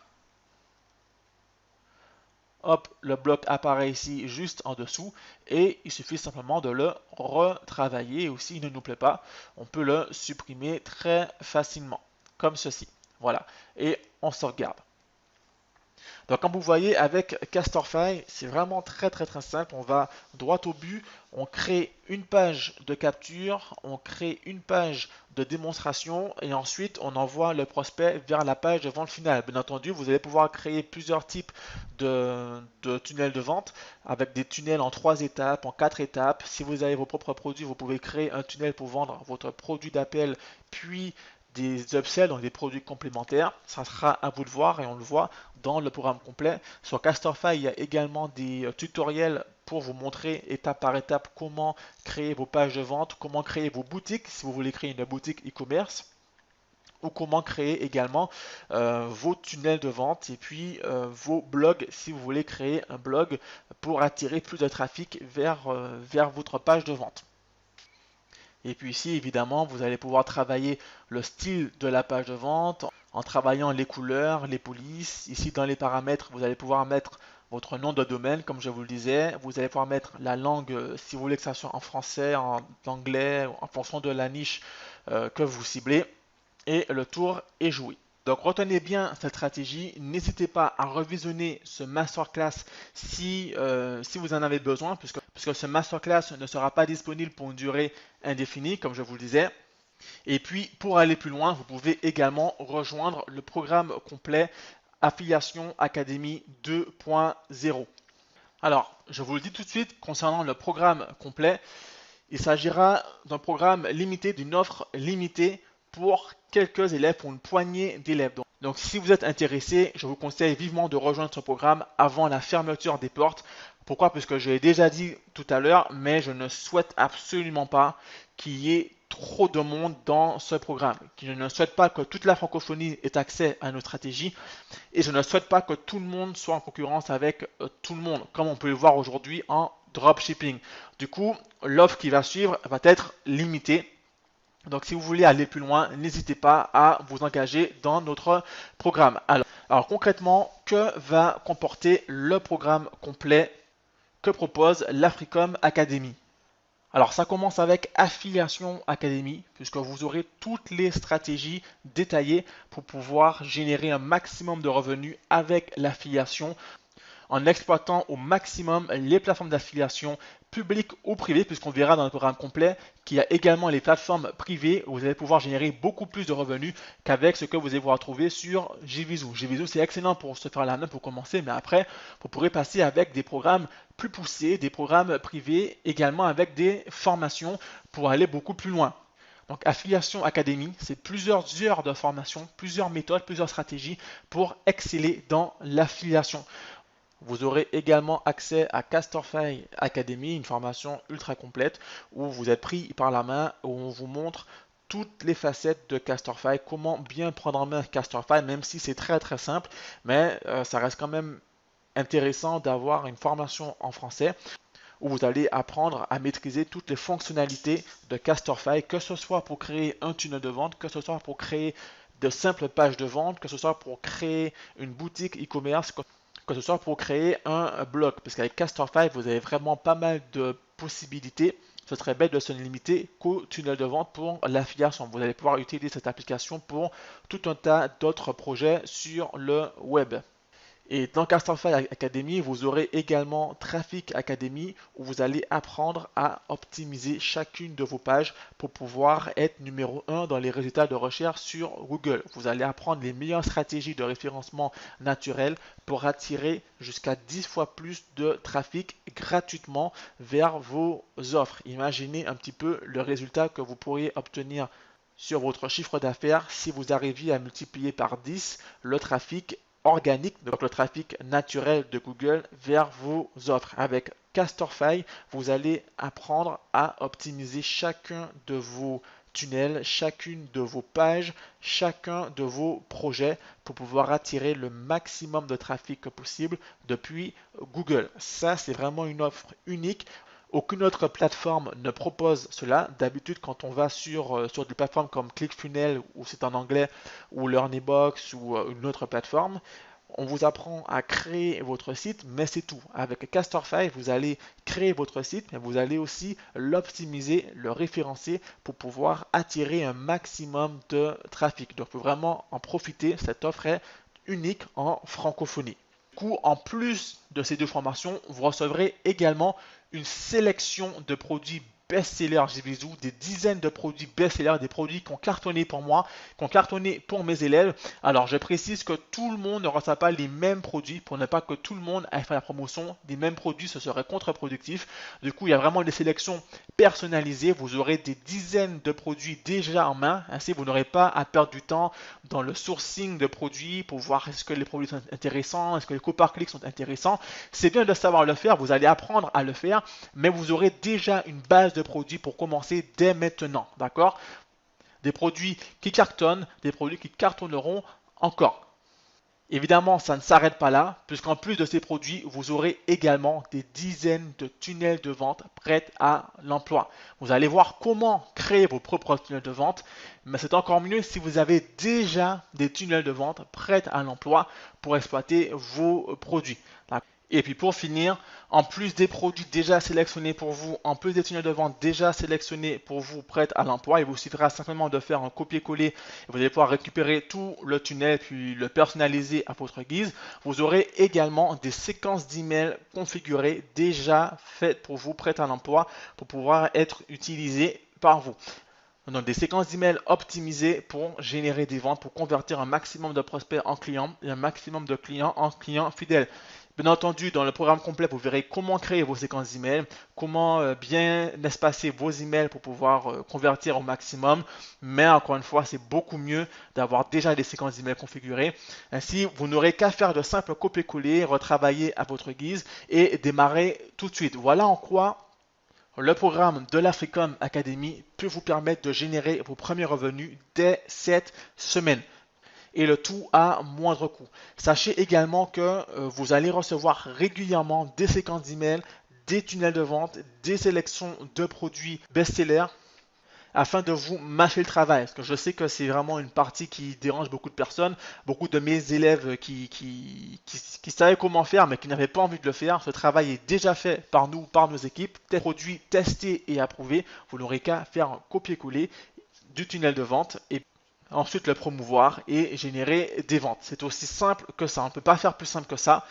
hop, le bloc apparaît ici juste en dessous et il suffit simplement de le retravailler. Ou s'il ne nous plaît pas, on peut le supprimer très facilement, comme ceci. Voilà, et on sauvegarde. Donc comme vous voyez avec Castorfy, c'est vraiment très très très simple. On va droit au but, on crée une page de capture, on crée une page de démonstration et ensuite on envoie le prospect vers la page de vente finale. Bien entendu, vous allez pouvoir créer plusieurs types de tunnels de vente avec des tunnels en 3 étapes, en 4 étapes. Si vous avez vos propres produits, vous pouvez créer un tunnel pour vendre votre produit d'appel puis des upsells, donc des produits complémentaires. Ça sera à vous de voir et on le voit dans le programme complet. Sur Castorfy, il y a également des tutoriels pour vous montrer étape par étape comment créer vos pages de vente, comment créer vos boutiques si vous voulez créer une boutique e-commerce ou comment créer également vos tunnels de vente et puis vos blogs si vous voulez créer un blog pour attirer plus de trafic vers votre page de vente. Et puis ici, évidemment, vous allez pouvoir travailler le style de la page de vente en travaillant les couleurs, les polices. Ici, dans les paramètres, vous allez pouvoir mettre votre nom de domaine, comme je vous le disais. Vous allez pouvoir mettre la langue, si vous voulez que ça soit en français, en anglais, en fonction de la niche que vous ciblez. Et le tour est joué. Donc retenez bien cette stratégie, n'hésitez pas à revisionner ce masterclass si vous en avez besoin, puisque ce masterclass ne sera pas disponible pour une durée indéfinie, comme je vous le disais. Et puis pour aller plus loin, vous pouvez également rejoindre le programme complet Affiliation Academy 2.0. Alors, je vous le dis tout de suite, concernant le programme complet, il s'agira d'un programme limité, d'une offre limitée pour quelques élèves, pour une poignée d'élèves. Donc si vous êtes intéressé, je vous conseille vivement de rejoindre ce programme avant la fermeture des portes. Pourquoi? Parce que je l'ai déjà dit tout à l'heure, mais je ne souhaite absolument pas qu'il y ait trop de monde dans ce programme. Je ne souhaite pas que toute la francophonie ait accès à nos stratégies et je ne souhaite pas que tout le monde soit en concurrence avec tout le monde, comme on peut le voir aujourd'hui en dropshipping. Du coup, l'offre qui va suivre va être limitée. Donc si vous voulez aller plus loin, n'hésitez pas à vous engager dans notre programme. Alors concrètement, que va comporter le programme complet que propose l'Africom Academy? Alors ça commence avec Affiliation Academy, puisque vous aurez toutes les stratégies détaillées pour pouvoir générer un maximum de revenus avec l'affiliation en exploitant au maximum les plateformes d'affiliation publiques ou privées, puisqu'on verra dans le programme complet qu'il y a également les plateformes privées où vous allez pouvoir générer beaucoup plus de revenus qu'avec ce que vous allez pouvoir trouver sur JVZoo. JVZoo, c'est excellent pour se faire la main pour commencer, mais après, vous pourrez passer avec des programmes plus poussés, des programmes privés, également avec des formations pour aller beaucoup plus loin. Donc Affiliation Academy, c'est plusieurs heures de formation, plusieurs méthodes, plusieurs stratégies pour exceller dans l'affiliation. Vous aurez également accès à Castorfy Academy, une formation ultra complète où vous êtes pris par la main, où on vous montre toutes les facettes de Castorfy, comment bien prendre en main Castorfy, même si c'est très très simple, mais ça reste quand même intéressant d'avoir une formation en français où vous allez apprendre à maîtriser toutes les fonctionnalités de Castorfy, que ce soit pour créer un tunnel de vente, que ce soit pour créer de simples pages de vente, que ce soit pour créer une boutique e-commerce, que ce soit pour créer un blog, parce qu'avec Castorfy, vous avez vraiment pas mal de possibilités. Ce serait bête de se limiter qu'au tunnel de vente pour l'affiliation. Vous allez pouvoir utiliser cette application pour tout un tas d'autres projets sur le web. Et dans Castorfy Academy, vous aurez également Traffic Academy où vous allez apprendre à optimiser chacune de vos pages pour pouvoir être numéro 1 dans les résultats de recherche sur Google. Vous allez apprendre les meilleures stratégies de référencement naturel pour attirer jusqu'à 10 fois plus de trafic gratuitement vers vos offres. Imaginez un petit peu le résultat que vous pourriez obtenir sur votre chiffre d'affaires si vous arriviez à multiplier par 10 le trafic organique, donc le trafic naturel de Google vers vos offres. Avec Castorfy, vous allez apprendre à optimiser chacun de vos tunnels, chacune de vos pages, chacun de vos projets pour pouvoir attirer le maximum de trafic possible depuis Google. Ça, c'est vraiment une offre unique. Aucune autre plateforme ne propose cela. D'habitude, quand on va sur des plateformes comme ClickFunnels, ou c'est en anglais, ou LearnyBox, ou une autre plateforme, on vous apprend à créer votre site, mais c'est tout. Avec Castorfy, vous allez créer votre site, mais vous allez aussi l'optimiser, le référencer pour pouvoir attirer un maximum de trafic. Donc, il faut vraiment en profiter. Cette offre est unique en francophonie. Du coup, en plus de ces deux formations, vous recevrez également une sélection de produits best-sellers, j'ai bisous, des dizaines de produits best-sellers, des produits qui ont cartonné pour moi, qui ont cartonné pour mes élèves. Alors, je précise que tout le monde ne reçoit pas les mêmes produits pour ne pas que tout le monde aille faire la promotion des mêmes produits, ce serait contre-productif. Du coup, il y a vraiment des sélections personnalisées. Vous aurez des dizaines de produits déjà en main. Ainsi, vous n'aurez pas à perdre du temps dans le sourcing de produits pour voir est-ce que les produits sont intéressants, est-ce que les coûts par clic sont intéressants. C'est bien de savoir le faire, vous allez apprendre à le faire, mais vous aurez déjà une base de produits pour commencer dès maintenant, d'accord? Des produits qui cartonnent, des produits qui cartonneront encore. Évidemment, ça ne s'arrête pas là, puisqu'en plus de ces produits, vous aurez également des dizaines de tunnels de vente prêts à l'emploi. Vous allez voir comment créer vos propres tunnels de vente, mais c'est encore mieux si vous avez déjà des tunnels de vente prêts à l'emploi pour exploiter vos produits. Et puis pour finir, en plus des produits déjà sélectionnés pour vous, en plus des tunnels de vente déjà sélectionnés pour vous, prêts à l'emploi, il vous suffira simplement de faire un copier-coller. Vous allez pouvoir récupérer tout le tunnel puis le personnaliser à votre guise. Vous aurez également des séquences d'emails configurées déjà faites pour vous, prêtes à l'emploi, pour pouvoir être utilisées par vous. Donc des séquences d'emails optimisées pour générer des ventes, pour convertir un maximum de prospects en clients et un maximum de clients en clients fidèles. Bien entendu, dans le programme complet, vous verrez comment créer vos séquences d'emails, comment bien espacer vos emails pour pouvoir convertir au maximum. Mais encore une fois, c'est beaucoup mieux d'avoir déjà des séquences d'emails configurées. Ainsi, vous n'aurez qu'à faire de simples copier-coller, retravailler à votre guise et démarrer tout de suite. Voilà en quoi le programme de l'Africom Academy peut vous permettre de générer vos premiers revenus dès cette semaine. Et le tout à moindre coût. Sachez également que vous allez recevoir régulièrement des séquences d'emails, des tunnels de vente, des sélections de produits best-sellers afin de vous mâcher le travail. Parce que je sais que c'est vraiment une partie qui dérange beaucoup de personnes, beaucoup de mes élèves qui savaient comment faire mais qui n'avaient pas envie de le faire. Ce travail est déjà fait par nous, par nos équipes. Des produits testés et approuvés. Vous n'aurez qu'à faire un copier-coller du tunnel de vente et ensuite le promouvoir et générer des ventes. C'est aussi simple que ça, on ne peut pas faire plus simple que ça.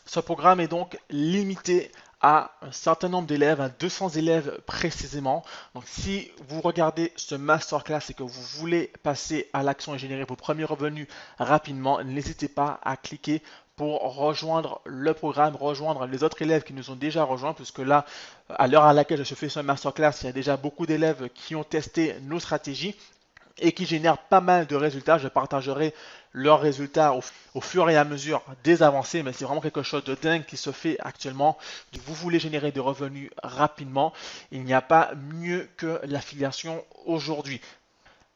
Ce programme est donc limité à un certain nombre d'élèves, à 200 élèves précisément. Donc si vous regardez ce masterclass et que vous voulez passer à l'action et générer vos premiers revenus rapidement, n'hésitez pas à cliquer pour rejoindre le programme, rejoindre les autres élèves qui nous ont déjà rejoints, puisque là, à l'heure à laquelle je fais ce masterclass, il y a déjà beaucoup d'élèves qui ont testé nos stratégies et qui génèrent pas mal de résultats. Je partagerai leurs résultats au fur et à mesure des avancées, mais c'est vraiment quelque chose de dingue qui se fait actuellement. Vous voulez générer des revenus rapidement, il n'y a pas mieux que l'affiliation aujourd'hui.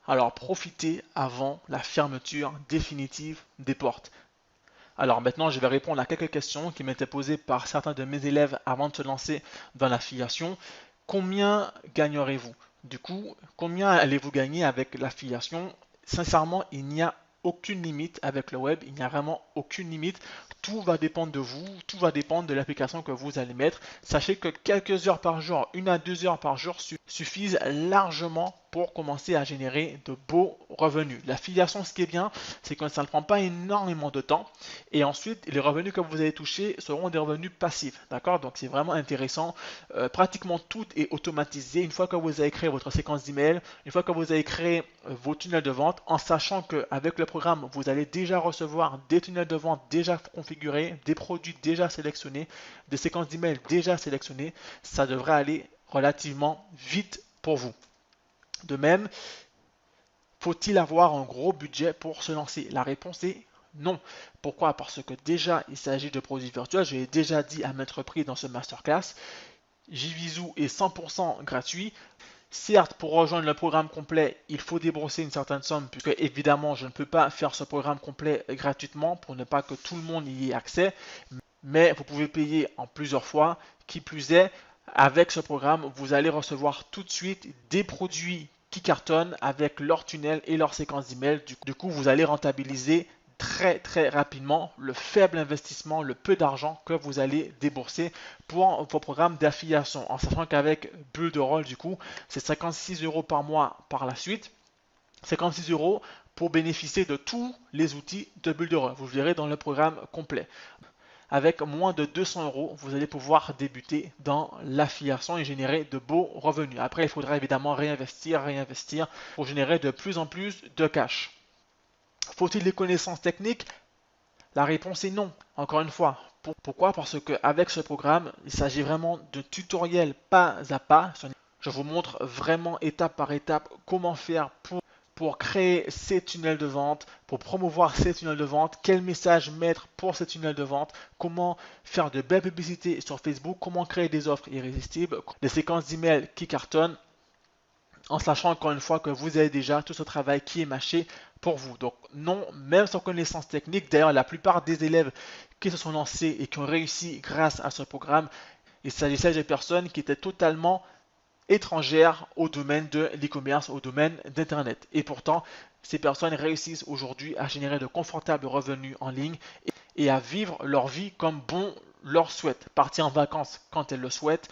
Alors profitez avant la fermeture définitive des portes. Alors maintenant, je vais répondre à quelques questions qui m'étaient posées par certains de mes élèves avant de se lancer dans l'affiliation. Combien gagnerez-vous? Du coup, combien allez-vous gagner avec l'affiliation? Sincèrement, il n'y a aucune limite avec le web, il n'y a vraiment aucune limite. Tout va dépendre de vous, tout va dépendre de l'application que vous allez mettre. Sachez que quelques heures par jour, 1 à 2 heures par jour suffisent largement pour commencer à générer de beaux revenus. L'affiliation, ce qui est bien, c'est que ça ne prend pas énormément de temps. Et ensuite, les revenus que vous allez toucher seront des revenus passifs. D'accord? Donc, c'est vraiment intéressant. Pratiquement tout est automatisé. Une fois que vous avez créé votre séquence d'email, une fois que vous avez créé vos tunnels de vente, en sachant qu'avec le programme, vous allez déjà recevoir des tunnels de vente déjà configurés, des produits déjà sélectionnés, des séquences d'email déjà sélectionnées, ça devrait aller relativement vite pour vous. De même, Faut-il avoir un gros budget pour se lancer? La réponse est non. Pourquoi? Parce que déjà, il s'agit de produits virtuels. Je l'ai déjà dit à maintes reprises dans ce masterclass. JVZoo est 100% gratuit. Certes, pour rejoindre le programme complet, il faut débourser une certaine somme, puisque évidemment, je ne peux pas faire ce programme complet gratuitement pour ne pas que tout le monde y ait accès. Mais vous pouvez payer en plusieurs fois. Qui plus est, avec ce programme, vous allez recevoir tout de suite des produits qui cartonnent avec leur tunnel et leur séquence d'email. Du coup, vous allez rentabiliser très rapidement le faible investissement, le peu d'argent que vous allez débourser pour vos programmes d'affiliation. En sachant qu'avec Builderall, du coup, c'est 56 € par mois par la suite. 56 € pour bénéficier de tous les outils de Builderall. Vous verrez dans le programme complet. Avec moins de 200 €, vous allez pouvoir débuter dans l'affiliation et générer de beaux revenus. Après, il faudra évidemment réinvestir pour générer de plus en plus de cash. Faut-il des connaissances techniques? La réponse est non. Encore une fois. Pourquoi? Parce qu'avec ce programme, il s'agit vraiment de tutoriels pas à pas. Je vous montre vraiment étape par étape comment faire pour créer ces tunnels de vente, pour promouvoir ces tunnels de vente, quel message mettre pour ces tunnels de vente, comment faire de belles publicités sur Facebook, comment créer des offres irrésistibles, des séquences d'emails qui cartonnent, en sachant encore une fois que vous avez déjà tout ce travail qui est mâché pour vous. Donc non, même sans connaissance technique, d'ailleurs la plupart des élèves qui se sont lancés et qui ont réussi grâce à ce programme, il s'agissait de personnes qui étaient totalement étrangères au domaine de l'e-commerce, au domaine d'Internet. Et pourtant, ces personnes réussissent aujourd'hui à générer de confortables revenus en ligne et à vivre leur vie comme bon leur souhaite. Partir en vacances quand elles le souhaitent,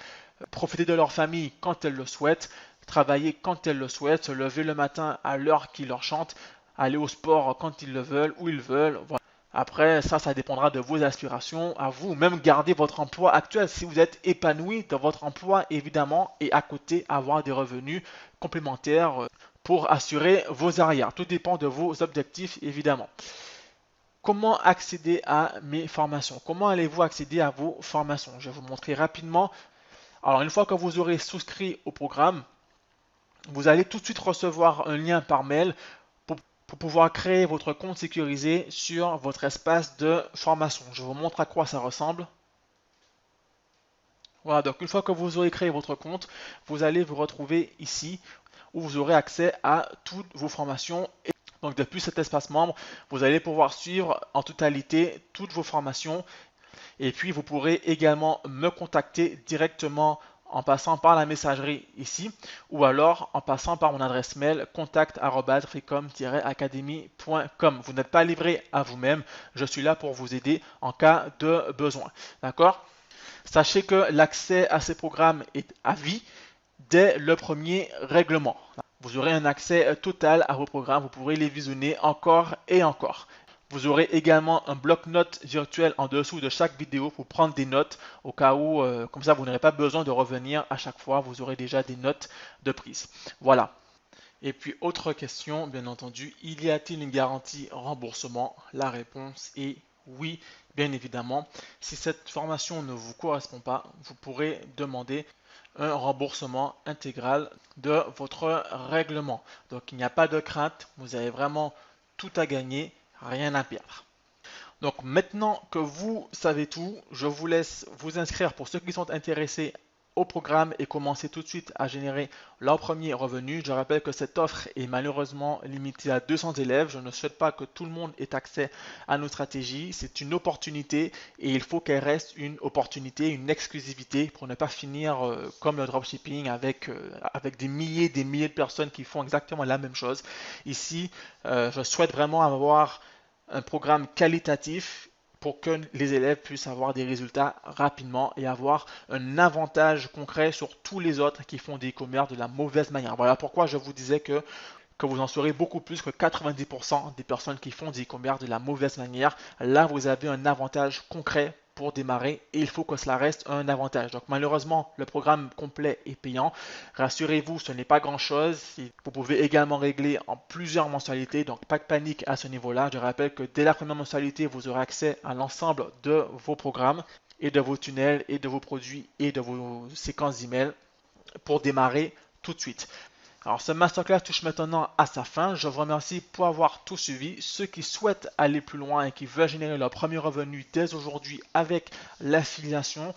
profiter de leur famille quand elles le souhaitent, travailler quand elles le souhaitent, se lever le matin à l'heure qui leur chante, aller au sport quand ils le veulent, où ils veulent. Voilà. Après, ça dépendra de vos aspirations, à vous. Même garder votre emploi actuel si vous êtes épanoui dans votre emploi, évidemment, et à côté, avoir des revenus complémentaires pour assurer vos arrières. Tout dépend de vos objectifs, évidemment. Comment accéder à mes formations? Comment allez-vous accéder à vos formations? Je vais vous montrer rapidement. Alors, une fois que vous aurez souscrit au programme, vous allez tout de suite recevoir un lien par mail pour pouvoir créer votre compte sécurisé sur votre espace de formation. Je vous montre à quoi ça ressemble. Voilà, donc une fois que vous aurez créé votre compte, vous allez vous retrouver ici où vous aurez accès à toutes vos formations. Donc depuis cet espace membre, vous allez pouvoir suivre en totalité toutes vos formations. Et puis vous pourrez également me contacter directement en passant par la messagerie ici ou alors en passant par mon adresse mail contact@freecom-academy.com. Vous n'êtes pas livré à vous-même, je suis là pour vous aider en cas de besoin. D'accord? Sachez que l'accès à ces programmes est à vie dès le premier règlement. Vous aurez un accès total à vos programmes, vous pourrez les visionner encore et encore. Vous aurez également un bloc-notes virtuel en dessous de chaque vidéo pour prendre des notes au cas où, comme ça vous n'aurez pas besoin de revenir à chaque fois, vous aurez déjà des notes de prise. Voilà. Et puis autre question, bien entendu, y a-t-il une garantie remboursement? La réponse est oui, bien évidemment. Si cette formation ne vous correspond pas, vous pourrez demander un remboursement intégral de votre règlement. Donc il n'y a pas de crainte, vous avez vraiment tout à gagner, rien à perdre. Donc maintenant que vous savez tout, je vous laisse vous inscrire pour ceux qui sont intéressés au programme et commencer tout de suite à générer leur premier revenu. Je rappelle que cette offre est malheureusement limitée à 200 élèves. Je ne souhaite pas que tout le monde ait accès à nos stratégies. C'est une opportunité et il faut qu'elle reste une opportunité, une exclusivité pour ne pas finir comme le dropshipping avec des milliers de personnes qui font exactement la même chose. Ici, je souhaite vraiment avoir un programme qualitatif pour que les élèves puissent avoir des résultats rapidement et avoir un avantage concret sur tous les autres qui font des e-commerce de la mauvaise manière. Voilà pourquoi je vous disais que vous en saurez beaucoup plus que 90% des personnes qui font des e-commerce de la mauvaise manière. Là, vous avez un avantage concret pour démarrer et il faut que cela reste un avantage. Donc malheureusement, le programme complet est payant. Rassurez-vous, ce n'est pas grand-chose. Vous pouvez également régler en plusieurs mensualités, donc pas de panique à ce niveau-là. Je rappelle que dès la première mensualité, vous aurez accès à l'ensemble de vos programmes et de vos tunnels et de vos produits et de vos séquences d'email pour démarrer tout de suite. Alors ce masterclass touche maintenant à sa fin. Je vous remercie pour avoir tout suivi. Ceux qui souhaitent aller plus loin et qui veulent générer leur premier revenu dès aujourd'hui avec l'affiliation,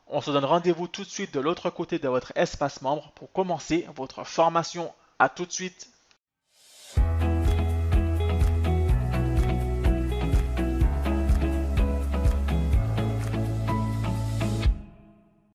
on se donne rendez-vous tout de suite de l'autre côté de votre espace membre pour commencer votre formation. À tout de suite.